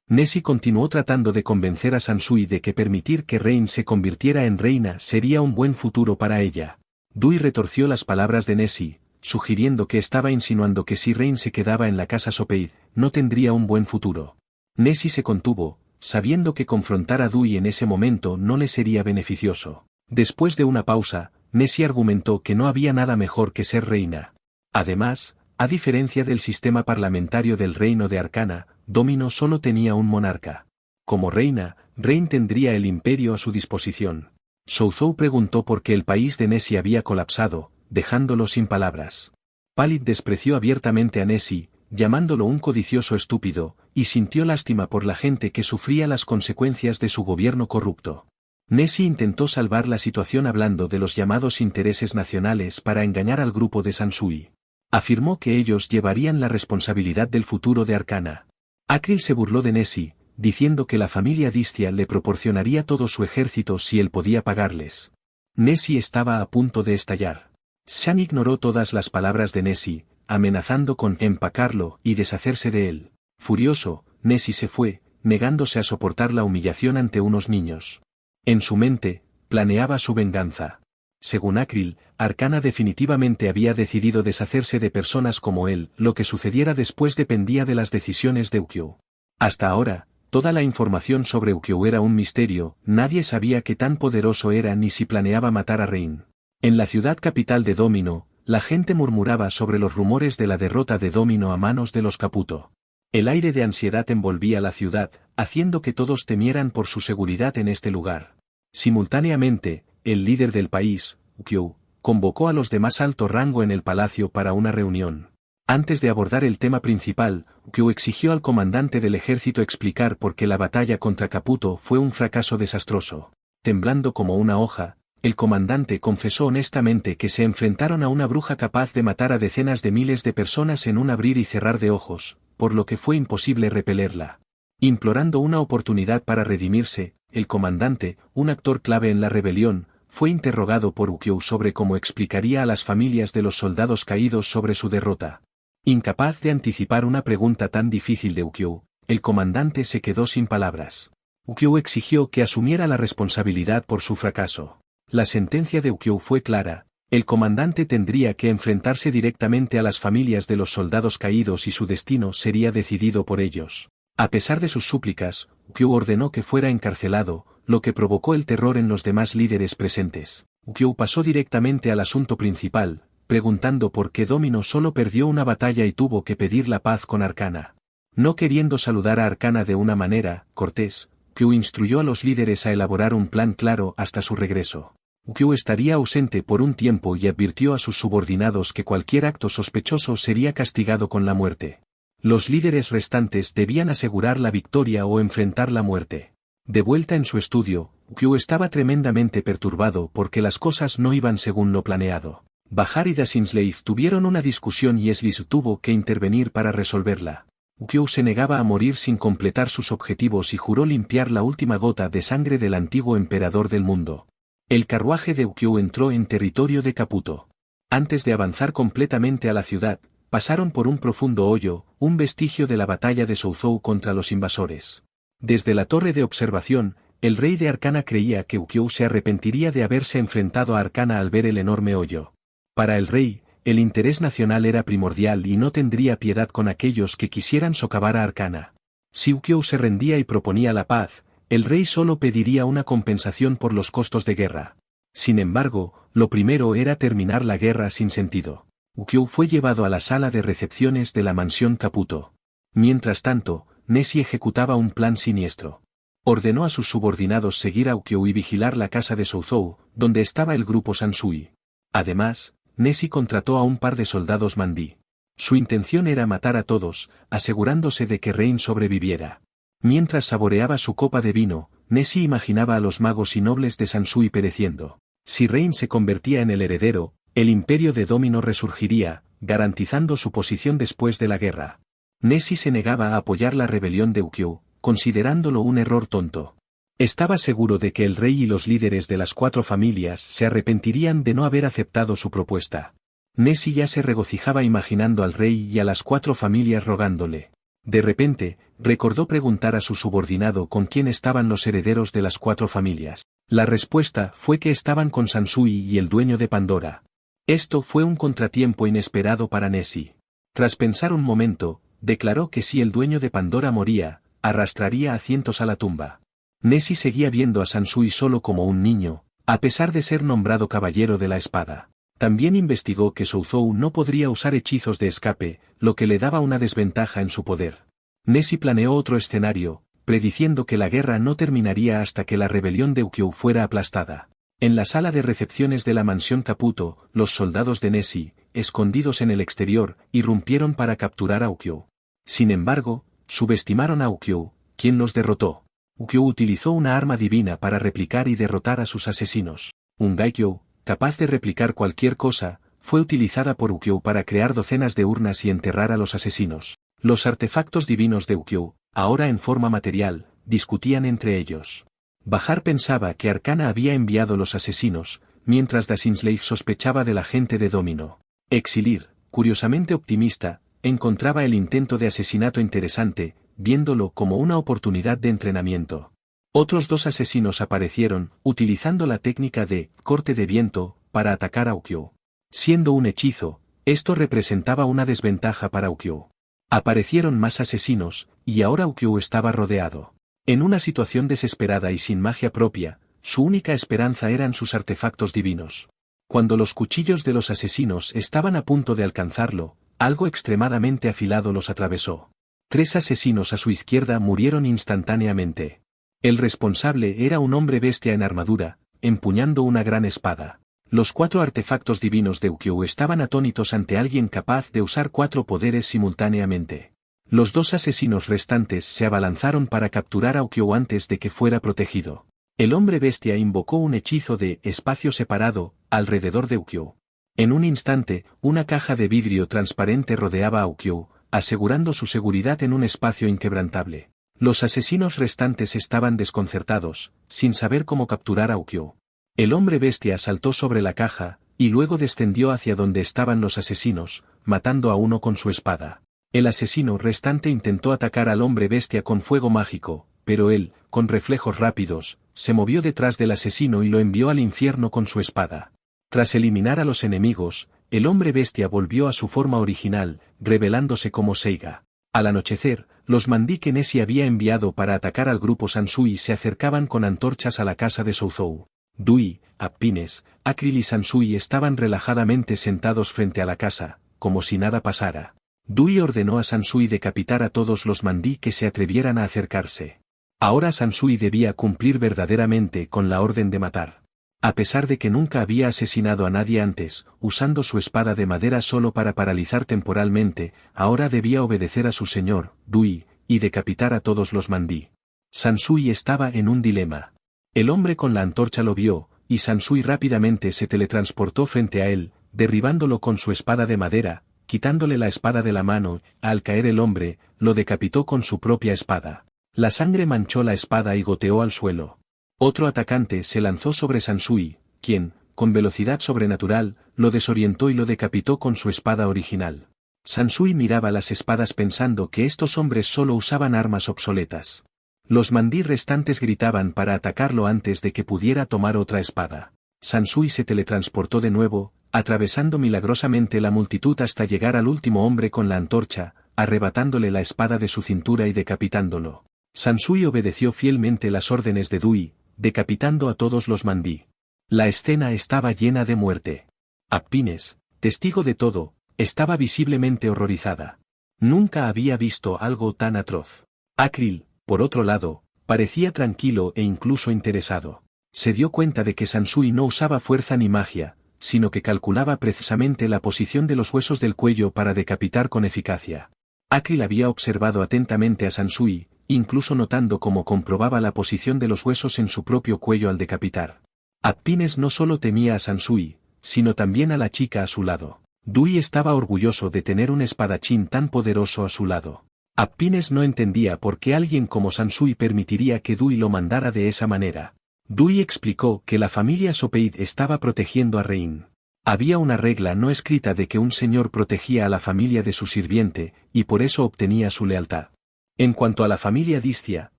Nessie continuó tratando de convencer a Sansui de que permitir que Rain se convirtiera en reina sería un buen futuro para ella. Dui retorció las palabras de Nessie, sugiriendo que estaba insinuando que si Rain se quedaba en la casa Sopeid, no tendría un buen futuro. Nessie se contuvo, sabiendo que confrontar a Dui en ese momento no le sería beneficioso. Después de una pausa, Nessie argumentó que no había nada mejor que ser reina. Además, a diferencia del sistema parlamentario del reino de Arcana, Domino solo tenía un monarca. Como reina, Rain tendría el imperio a su disposición. Souzou preguntó por qué el país de Nessie había colapsado, dejándolo sin palabras. Pálid despreció abiertamente a Nessie, llamándolo un codicioso estúpido, y sintió lástima por la gente que sufría las consecuencias de su gobierno corrupto. Nessie intentó salvar la situación hablando de los llamados intereses nacionales para engañar al grupo de Sansui. Afirmó que ellos llevarían la responsabilidad del futuro de Arcana. Akril se burló de Nessie, diciendo que la familia Distia le proporcionaría todo su ejército si él podía pagarles. Nessie estaba a punto de estallar. Shan ignoró todas las palabras de Nessie, amenazando con empacarlo y deshacerse de él. Furioso, Nessie se fue, negándose a soportar la humillación ante unos niños. En su mente, planeaba su venganza. Según Akril, Arcana definitivamente había decidido deshacerse de personas como él, lo que sucediera después dependía de las decisiones de Ukyou. Hasta ahora, toda la información sobre Ukyou era un misterio, nadie sabía qué tan poderoso era ni si planeaba matar a Rain. En la ciudad capital de Domino, la gente murmuraba sobre los rumores de la derrota de Domino a manos de los Caputo. El aire de ansiedad envolvía la ciudad, haciendo que todos temieran por su seguridad en este lugar. Simultáneamente, el líder del país, Ukyou, convocó a los de más alto rango en el palacio para una reunión. Antes de abordar el tema principal, Ukyou exigió al comandante del ejército explicar por qué la batalla contra Caputo fue un fracaso desastroso. Temblando como una hoja, el comandante confesó honestamente que se enfrentaron a una bruja capaz de matar a decenas de miles de personas en un abrir y cerrar de ojos, por lo que fue imposible repelerla. Implorando una oportunidad para redimirse, el comandante, un actor clave en la rebelión, fue interrogado por Ukyou sobre cómo explicaría a las familias de los soldados caídos sobre su derrota. Incapaz de anticipar una pregunta tan difícil de Ukyou, el comandante se quedó sin palabras. Ukyou exigió que asumiera la responsabilidad por su fracaso. La sentencia de Ukyou fue clara, el comandante tendría que enfrentarse directamente a las familias de los soldados caídos y su destino sería decidido por ellos. A pesar de sus súplicas, Ukyou ordenó que fuera encarcelado, lo que provocó el terror en los demás líderes presentes. Ukyou pasó directamente al asunto principal, preguntando por qué Domino solo perdió una batalla y tuvo que pedir la paz con Arcana. No queriendo saludar a Arcana de una manera cortés, Ukyou instruyó a los líderes a elaborar un plan claro hasta su regreso. Ukyou estaría ausente por un tiempo y advirtió a sus subordinados que cualquier acto sospechoso sería castigado con la muerte. Los líderes restantes debían asegurar la victoria o enfrentar la muerte. De vuelta en su estudio, Ukyou estaba tremendamente perturbado porque las cosas no iban según lo planeado. Bahar y Dasinslave tuvieron una discusión y Eslis tuvo que intervenir para resolverla. Uqiu se negaba a morir sin completar sus objetivos y juró limpiar la última gota de sangre del antiguo emperador del mundo. El carruaje de Uqiu entró en territorio de Caputo. Antes de avanzar completamente a la ciudad, pasaron por un profundo hoyo, un vestigio de la batalla de Souzhou contra los invasores. Desde la torre de observación, el rey de Arcana creía que Uqiu se arrepentiría de haberse enfrentado a Arcana al ver el enorme hoyo. Para el rey, el interés nacional era primordial y no tendría piedad con aquellos que quisieran socavar a Arcana. Si Uqiu se rendía y proponía la paz, el rey solo pediría una compensación por los costos de guerra. Sin embargo, lo primero era terminar la guerra sin sentido. Uqiu fue llevado a la sala de recepciones de la mansión Caputo. Mientras tanto, Nessie ejecutaba un plan siniestro. Ordenó a sus subordinados seguir a Uqiu y vigilar la casa de Souzhou, donde estaba el grupo Sansui. Además, Nessie contrató a un par de soldados mandí. Su intención era matar a todos, asegurándose de que Rain sobreviviera. Mientras saboreaba su copa de vino, Nessie imaginaba a los magos y nobles de Sansui pereciendo. Si Rain se convertía en el heredero, el imperio de Domino resurgiría, garantizando su posición después de la guerra. Nessie se negaba a apoyar la rebelión de Uqiu, considerándolo un error tonto. Estaba seguro de que el rey y los líderes de las 4 familias se arrepentirían de no haber aceptado su propuesta. Nessie ya se regocijaba imaginando al rey y a las 4 familias rogándole. De repente, recordó preguntar a su subordinado con quién estaban los herederos de las 4 familias. La respuesta fue que estaban con Sansui y el dueño de Pandora. Esto fue un contratiempo inesperado para Nessie. Tras pensar un momento, declaró que si el dueño de Pandora moría, arrastraría a cientos a la tumba. Nessie seguía viendo a Sansui solo como un niño, a pesar de ser nombrado caballero de la espada. También investigó que Souzhou no podría usar hechizos de escape, lo que le daba una desventaja en su poder. Nessie planeó otro escenario, prediciendo que la guerra no terminaría hasta que la rebelión de Uqiu fuera aplastada. En la sala de recepciones de la mansión Caputo, los soldados de Nessie, escondidos en el exterior, irrumpieron para capturar a Uqiu. Sin embargo, subestimaron a Uqiu, quien los derrotó. Uqiu utilizó una arma divina para replicar y derrotar a sus asesinos. Un Gaikyo, capaz de replicar cualquier cosa, fue utilizada por Uqiu para crear docenas de urnas y enterrar a los asesinos. Los artefactos divinos de Uqiu, ahora en forma material, discutían entre ellos. Bahar pensaba que Arcana había enviado los asesinos, mientras Dasinslave sospechaba de la gente de Domino. Exilir, curiosamente optimista, encontraba el intento de asesinato interesante, viéndolo como una oportunidad de entrenamiento. Otros 2 asesinos aparecieron, utilizando la técnica de corte de viento, para atacar a Uqiu. Siendo un hechizo, esto representaba una desventaja para Uqiu. Aparecieron más asesinos, y ahora Uqiu estaba rodeado. En una situación desesperada y sin magia propia, su única esperanza eran sus artefactos divinos. Cuando los cuchillos de los asesinos estaban a punto de alcanzarlo, algo extremadamente afilado los atravesó. 3 asesinos a su izquierda murieron instantáneamente. El responsable era un hombre bestia en armadura, empuñando una gran espada. Los 4 artefactos divinos de Uqiu estaban atónitos ante alguien capaz de usar 4 poderes simultáneamente. Los 2 asesinos restantes se abalanzaron para capturar a Uqiu antes de que fuera protegido. El hombre bestia invocó un hechizo de espacio separado alrededor de Uqiu. En un instante, una caja de vidrio transparente rodeaba a Uqiu, asegurando su seguridad en un espacio inquebrantable. Los asesinos restantes estaban desconcertados, sin saber cómo capturar a Uqiu. El hombre bestia saltó sobre la caja, y luego descendió hacia donde estaban los asesinos, matando a uno con su espada. El asesino restante intentó atacar al hombre bestia con fuego mágico, pero él, con reflejos rápidos, se movió detrás del asesino y lo envió al infierno con su espada. Tras eliminar a los enemigos, el hombre bestia volvió a su forma original, revelándose como Seiga. Al anochecer, los mandí que Nessie había enviado para atacar al grupo Sansui se acercaban con antorchas a la casa de Souzhou. Dui, Apines, Akril y Sansui estaban relajadamente sentados frente a la casa, como si nada pasara. Dui ordenó a Sansui decapitar a todos los mandí que se atrevieran a acercarse. Ahora Sansui debía cumplir verdaderamente con la orden de matar. A pesar de que nunca había asesinado a nadie antes, usando su espada de madera solo para paralizar temporalmente, ahora debía obedecer a su señor, Dui, y decapitar a todos los mandí. Sansui estaba en un dilema. El hombre con la antorcha lo vio, y Sansui rápidamente se teletransportó frente a él, derribándolo con su espada de madera, quitándole la espada de la mano. Al caer el hombre, lo decapitó con su propia espada. La sangre manchó la espada y goteó al suelo. Otro atacante se lanzó sobre Sansui, quien, con velocidad sobrenatural, lo desorientó y lo decapitó con su espada original. Sansui miraba las espadas pensando que estos hombres solo usaban armas obsoletas. Los mandí restantes gritaban para atacarlo antes de que pudiera tomar otra espada. Sansui se teletransportó de nuevo, atravesando milagrosamente la multitud hasta llegar al último hombre con la antorcha, arrebatándole la espada de su cintura y decapitándolo. Sansui obedeció fielmente las órdenes de Dui, decapitando a todos los mandí. La escena estaba llena de muerte. Apines, testigo de todo, estaba visiblemente horrorizada. Nunca había visto algo tan atroz. Akril, por otro lado, parecía tranquilo e incluso interesado. Se dio cuenta de que Sansui no usaba fuerza ni magia, sino que calculaba precisamente la posición de los huesos del cuello para decapitar con eficacia. Akril había observado atentamente a Sansui, incluso notando cómo comprobaba la posición de los huesos en su propio cuello al decapitar. Apines no solo temía a Sansui, sino también a la chica a su lado. Dui estaba orgulloso de tener un espadachín tan poderoso a su lado. Apines no entendía por qué alguien como Sansui permitiría que Dui lo mandara de esa manera. Dui explicó que la familia Sopeid estaba protegiendo a Rein. Había una regla no escrita de que un señor protegía a la familia de su sirviente, y por eso obtenía su lealtad. En cuanto a la familia Distia,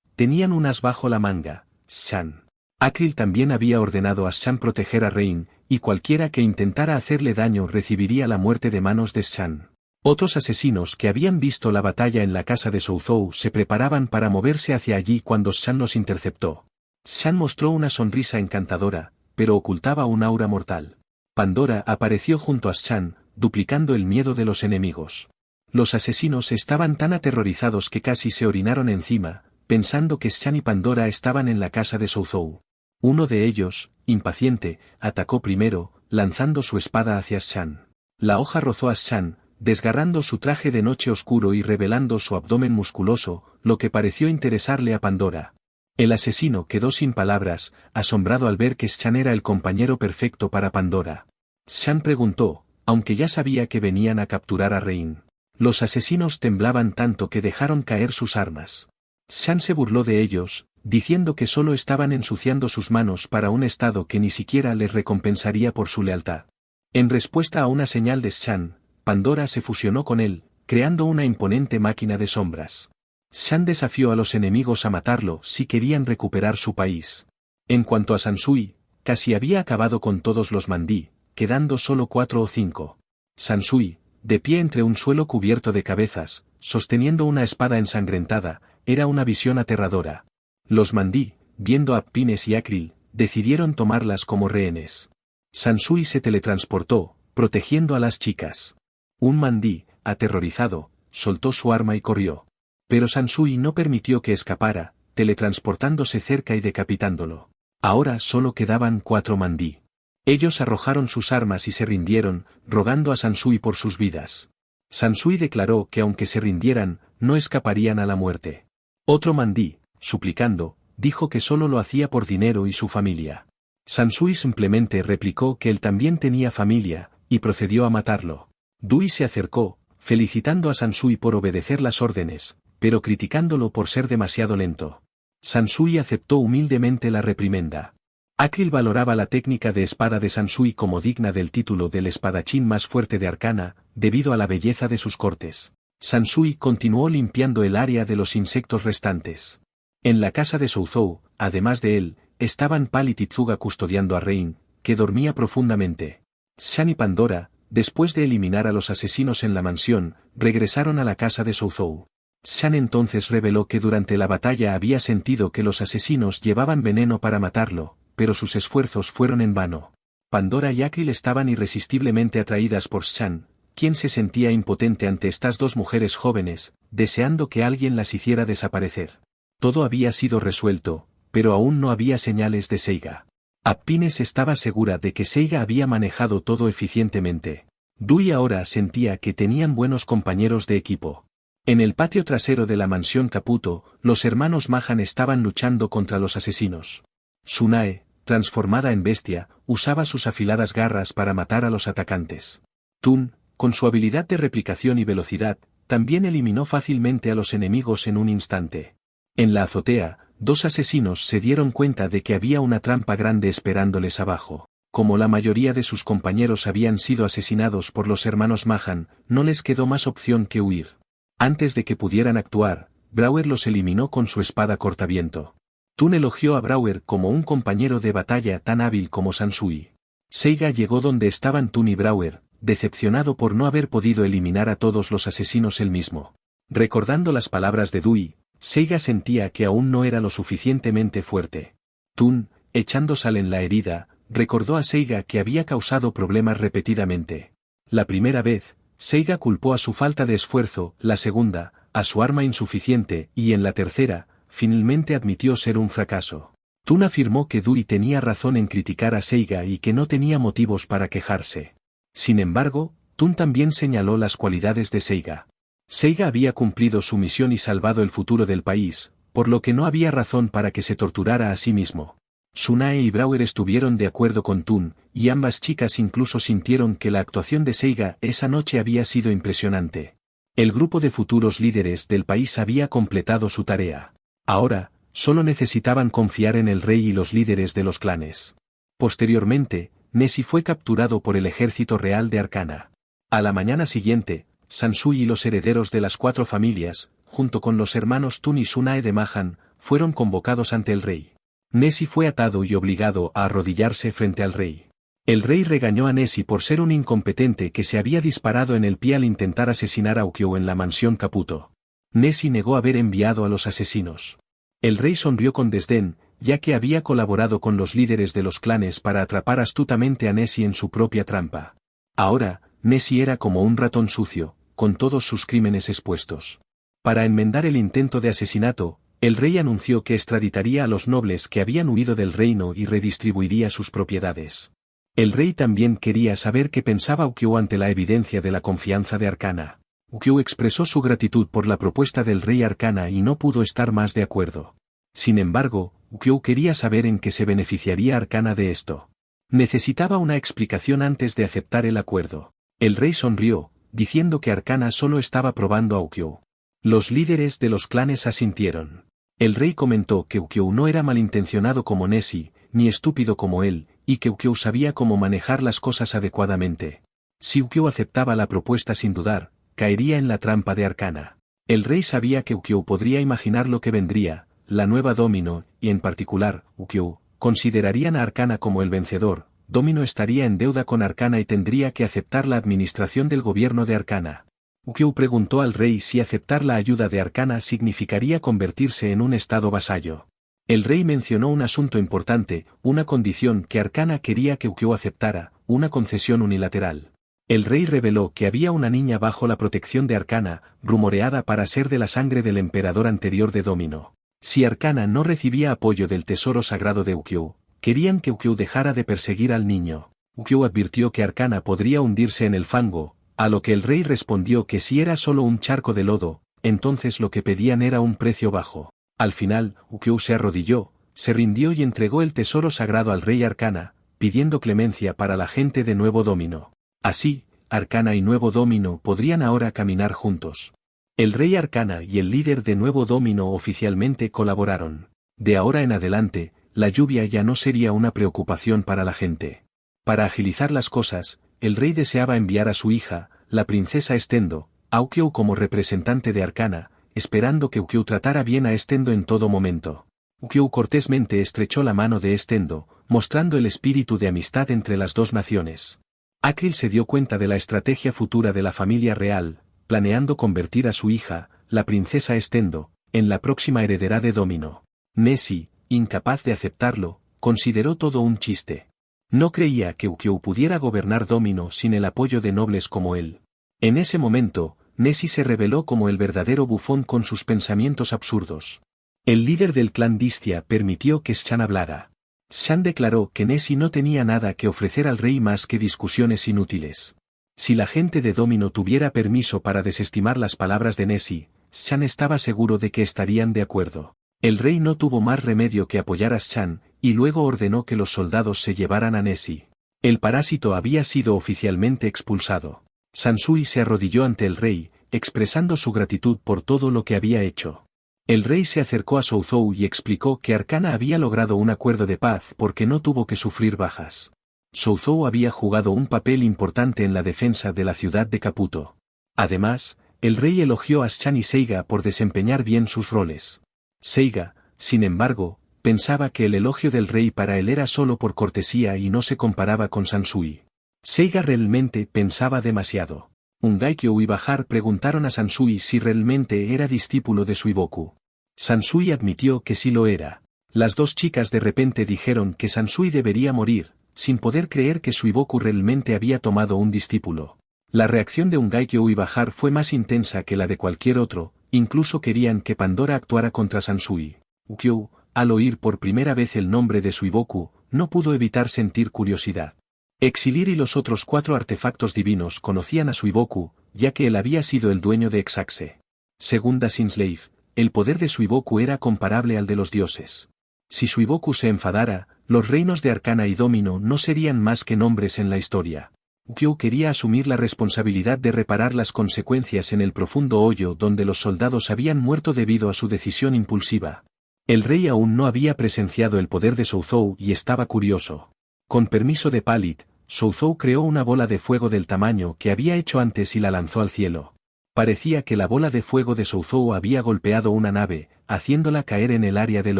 tenían un as bajo la manga, Shan. Akril también había ordenado a Shan proteger a Rein, y cualquiera que intentara hacerle daño recibiría la muerte de manos de Shan. Otros asesinos que habían visto la batalla en la casa de Souzou se preparaban para moverse hacia allí cuando Shan los interceptó. Shan mostró una sonrisa encantadora, pero ocultaba un aura mortal. Pandora apareció junto a Shan, duplicando el miedo de los enemigos. Los asesinos estaban tan aterrorizados que casi se orinaron encima, pensando que Shan y Pandora estaban en la casa de Souzou. Uno de ellos, impaciente, atacó primero, lanzando su espada hacia Shan. La hoja rozó a Shan, desgarrando su traje de noche oscuro y revelando su abdomen musculoso, lo que pareció interesarle a Pandora. El asesino quedó sin palabras, asombrado al ver que Shan era el compañero perfecto para Pandora. Shan preguntó, aunque ya sabía que venían a capturar a Rein. Los asesinos temblaban tanto que dejaron caer sus armas. Shan se burló de ellos, diciendo que solo estaban ensuciando sus manos para un estado que ni siquiera les recompensaría por su lealtad. En respuesta a una señal de Shan, Pandora se fusionó con él, creando una imponente máquina de sombras. Shan desafió a los enemigos a matarlo si querían recuperar su país. En cuanto a Sansui, casi había acabado con todos los mandí, quedando solo 4 o 5. Sansui, de pie entre un suelo cubierto de cabezas, sosteniendo una espada ensangrentada, era una visión aterradora. Los mandí, viendo a Apines y Akril, decidieron tomarlas como rehenes. Sansui se teletransportó, protegiendo a las chicas. Un mandí, aterrorizado, soltó su arma y corrió. Pero Sansui no permitió que escapara, teletransportándose cerca y decapitándolo. Ahora solo quedaban 4 mandí. Ellos arrojaron sus armas y se rindieron, rogando a Sansui por sus vidas. Sansui declaró que aunque se rindieran, no escaparían a la muerte. Otro mandí, suplicando, dijo que solo lo hacía por dinero y su familia. Sansui simplemente replicó que él también tenía familia, y procedió a matarlo. Dui se acercó, felicitando a Sansui por obedecer las órdenes, pero criticándolo por ser demasiado lento. Sansui aceptó humildemente la reprimenda. Akril valoraba la técnica de espada de Sansui como digna del título del espadachín más fuerte de Arcana, debido a la belleza de sus cortes. Sansui continuó limpiando el área de los insectos restantes. En la casa de Souzou, además de él, estaban Pal y Titsuga custodiando a Rein, que dormía profundamente. Shan y Pandora, después de eliminar a los asesinos en la mansión, regresaron a la casa de Souzou. Shan entonces reveló que durante la batalla había sentido que los asesinos llevaban veneno para matarlo, pero sus esfuerzos fueron en vano. Pandora y Akril estaban irresistiblemente atraídas por Shan, quien se sentía impotente ante estas dos mujeres jóvenes, deseando que alguien las hiciera desaparecer. Todo había sido resuelto, pero aún no había señales de Seiga. Apines estaba segura de que Seiga había manejado todo eficientemente. Dui ahora sentía que tenían buenos compañeros de equipo. En el patio trasero de la mansión Caputo, los hermanos Mahan estaban luchando contra los asesinos. Tsunae, transformada en bestia, usaba sus afiladas garras para matar a los atacantes. Tun, con su habilidad de replicación y velocidad, también eliminó fácilmente a los enemigos en un instante. En la azotea, dos asesinos se dieron cuenta de que había una trampa grande esperándoles abajo. Como la mayoría de sus compañeros habían sido asesinados por los hermanos Mahan, no les quedó más opción que huir. Antes de que pudieran actuar, Brouwer los eliminó con su espada cortaviento. Tun elogió a Brouwer como un compañero de batalla tan hábil como Sansui. Seiga llegó donde estaban Tun y Brouwer, decepcionado por no haber podido eliminar a todos los asesinos él mismo. Recordando las palabras de Dui, Seiga sentía que aún no era lo suficientemente fuerte. Tun, echando sal en la herida, recordó a Seiga que había causado problemas repetidamente. La primera vez, Seiga culpó a su falta de esfuerzo, la segunda, a su arma insuficiente, y en la tercera, finalmente admitió ser un fracaso. Tun afirmó que Dui tenía razón en criticar a Seiga y que no tenía motivos para quejarse. Sin embargo, Tun también señaló las cualidades de Seiga. Seiga había cumplido su misión y salvado el futuro del país, por lo que no había razón para que se torturara a sí mismo. Tsunae y Brouwer estuvieron de acuerdo con Tun, y ambas chicas incluso sintieron que la actuación de Seiga esa noche había sido impresionante. El grupo de futuros líderes del país había completado su tarea. Ahora, solo necesitaban confiar en el rey y los líderes de los clanes. Posteriormente, Nessie fue capturado por el ejército real de Arcana. A la mañana siguiente, Sansui y los herederos de las 4 familias, junto con los hermanos Tun y Tsunae de Mahan, fueron convocados ante el rey. Nessie fue atado y obligado a arrodillarse frente al rey. El rey regañó a Nessie por ser un incompetente que se había disparado en el pie al intentar asesinar a Ukyo en la mansión Caputo. Nessie negó haber enviado a los asesinos. El rey sonrió con desdén, ya que había colaborado con los líderes de los clanes para atrapar astutamente a Nessie en su propia trampa. Ahora, Nessie era como un ratón sucio, con todos sus crímenes expuestos. Para enmendar el intento de asesinato, el rey anunció que extraditaría a los nobles que habían huido del reino y redistribuiría sus propiedades. El rey también quería saber qué pensaba Ukyo ante la evidencia de la confianza de Arcana. Ukyo expresó su gratitud por la propuesta del rey Arcana y no pudo estar más de acuerdo. Sin embargo, Ukyo quería saber en qué se beneficiaría Arcana de esto. Necesitaba una explicación antes de aceptar el acuerdo. El rey sonrió, diciendo que Arcana solo estaba probando a Ukyo. Los líderes de los clanes asintieron. El rey comentó que Ukyo no era malintencionado como Nessie, ni estúpido como él, y que Ukyo sabía cómo manejar las cosas adecuadamente. Si Ukyo aceptaba la propuesta sin dudar, caería en la trampa de Arcana. El rey sabía que Ukyo podría imaginar lo que vendría, la nueva Domino, y en particular, Ukyo, considerarían a Arcana como el vencedor. Domino estaría en deuda con Arcana y tendría que aceptar la administración del gobierno de Arcana. Ukyo preguntó al rey si aceptar la ayuda de Arcana significaría convertirse en un estado vasallo. El rey mencionó un asunto importante, una condición que Arcana quería que Ukyo aceptara, una concesión unilateral. El rey reveló que había una niña bajo la protección de Arcana, rumoreada para ser de la sangre del emperador anterior de Domino. Si Arcana no recibía apoyo del tesoro sagrado de Ukyo, querían que Ukyo dejara de perseguir al niño. Ukyo advirtió que Arcana podría hundirse en el fango, a lo que el rey respondió que si era solo un charco de lodo, entonces lo que pedían era un precio bajo. Al final, Ukyo se arrodilló, se rindió y entregó el tesoro sagrado al rey Arcana, pidiendo clemencia para la gente de Nuevo Domino. Así, Arcana y Nuevo Domino podrían ahora caminar juntos. El rey Arcana y el líder de Nuevo Domino oficialmente colaboraron. De ahora en adelante, la lluvia ya no sería una preocupación para la gente. Para agilizar las cosas, el rey deseaba enviar a su hija, la princesa Estendo, a Ukyo como representante de Arcana, esperando que Ukyo tratara bien a Estendo en todo momento. Ukyo cortésmente estrechó la mano de Estendo, mostrando el espíritu de amistad entre las dos naciones. Akril se dio cuenta de la estrategia futura de la familia real, planeando convertir a su hija, la princesa Estendo, en la próxima heredera de Domino. Nessie, incapaz de aceptarlo, consideró todo un chiste. No creía que Ukyo pudiera gobernar Domino sin el apoyo de nobles como él. En ese momento, Nessie se reveló como el verdadero bufón con sus pensamientos absurdos. El líder del clan Distia permitió que Shan hablara. Shan declaró que Nessie no tenía nada que ofrecer al rey más que discusiones inútiles. Si la gente de Domino tuviera permiso para desestimar las palabras de Nessie, Shan estaba seguro de que estarían de acuerdo. El rey no tuvo más remedio que apoyar a Shan, y luego ordenó que los soldados se llevaran a Nessie. El parásito había sido oficialmente expulsado. Sansui se arrodilló ante el rey, expresando su gratitud por todo lo que había hecho. El rey se acercó a Zouzou y explicó que Arcana había logrado un acuerdo de paz porque no tuvo que sufrir bajas. Zouzou había jugado un papel importante en la defensa de la ciudad de Caputo. Además, el rey elogió a Shan y Seiga por desempeñar bien sus roles. Seiga, sin embargo, pensaba que el elogio del rey para él era solo por cortesía y no se comparaba con Sansui. Seiga realmente pensaba demasiado. Ungaikyo y Bahar preguntaron a Sansui si realmente era discípulo de Suiboku. Sansui admitió que sí lo era. Las dos chicas de repente dijeron que Sansui debería morir, sin poder creer que Suiboku realmente había tomado un discípulo. La reacción de Ungaikyo y Bahar fue más intensa que la de cualquier otro, incluso querían que Pandora actuara contra Sansui. Ukyo, al oír por primera vez el nombre de Suiboku, no pudo evitar sentir curiosidad. Exilir y los otros 4 artefactos divinos conocían a Suiboku, ya que él había sido el dueño de Exaxe. Según Dasinslave, el poder de Suiboku era comparable al de los dioses. Si Suiboku se enfadara, los reinos de Arcana y Domino no serían más que nombres en la historia. Ukyo quería asumir la responsabilidad de reparar las consecuencias en el profundo hoyo donde los soldados habían muerto debido a su decisión impulsiva. El rey aún no había presenciado el poder de Zouzou y estaba curioso. Con permiso de Palit, Zouzou creó una bola de fuego del tamaño que había hecho antes y la lanzó al cielo. Parecía que la bola de fuego de Zouzou había golpeado una nave, haciéndola caer en el área del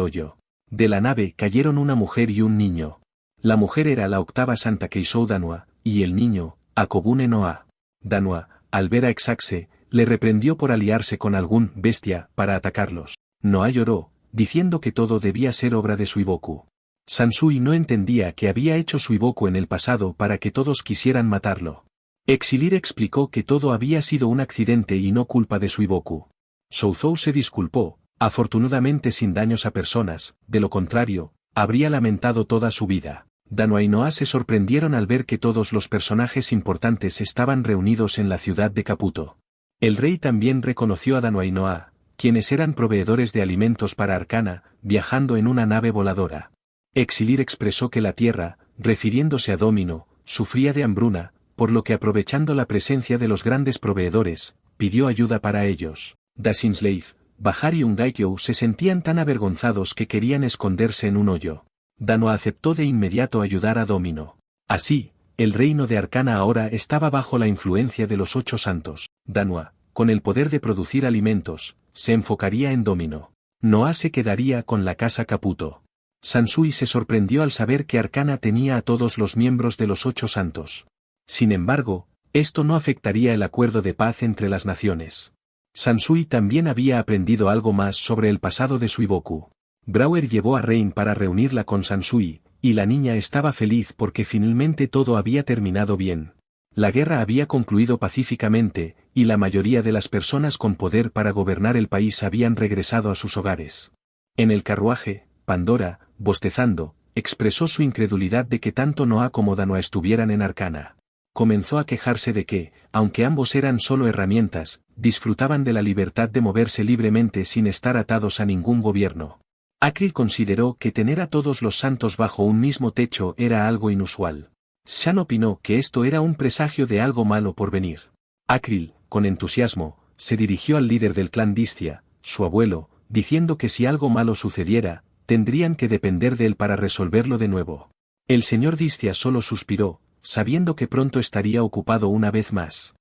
hoyo. De la nave cayeron una mujer y un niño. La mujer era la octava Santa Keisou Danua, y el niño, Akobune Noa. Danua, al ver a Exaxe, le reprendió por aliarse con algún bestia para atacarlos. Noa lloró, diciendo que todo debía ser obra de Suiboku. Sansui no entendía qué había hecho Suiboku en el pasado para que todos quisieran matarlo. Exilir explicó que todo había sido un accidente y no culpa de Suiboku. Zouzou se disculpó, afortunadamente sin daños a personas, de lo contrario, habría lamentado toda su vida. Danua y Noa se sorprendieron al ver que todos los personajes importantes estaban reunidos en la ciudad de Caputo. El rey también reconoció a Danua y Noa, quienes eran proveedores de alimentos para Arcana, viajando en una nave voladora. Exilir expresó que la tierra, refiriéndose a Domino, sufría de hambruna, por lo que aprovechando la presencia de los grandes proveedores, pidió ayuda para ellos. Dasinslave, Bahar y Ungaikyo se sentían tan avergonzados que querían esconderse en un hoyo. Danua aceptó de inmediato ayudar a Domino. Así, el reino de Arcana ahora estaba bajo la influencia de los 8 santos. Danua, con el poder de producir alimentos, se enfocaría en Domino. Noa se quedaría con la casa Caputo. Sansui se sorprendió al saber que Arcana tenía a todos los miembros de los 8 santos. Sin embargo, esto no afectaría el acuerdo de paz entre las naciones. Sansui también había aprendido algo más sobre el pasado de Suiboku. Brauer llevó a Rain para reunirla con Sansui, y la niña estaba feliz porque finalmente todo había terminado bien. La guerra había concluido pacíficamente, y la mayoría de las personas con poder para gobernar el país habían regresado a sus hogares. En el carruaje, Pandora, bostezando, expresó su incredulidad de que tanto Noa como Danua estuvieran en Arcana. Comenzó a quejarse de que, aunque ambos eran solo herramientas, disfrutaban de la libertad de moverse libremente sin estar atados a ningún gobierno. Akril consideró que tener a todos los santos bajo un mismo techo era algo inusual. Shan opinó que esto era un presagio de algo malo por venir. Akril, con entusiasmo, se dirigió al líder del clan Distia, su abuelo, diciendo que si algo malo sucediera, tendrían que depender de él para resolverlo de nuevo. El señor Distia solo suspiró, sabiendo que pronto estaría ocupado una vez más.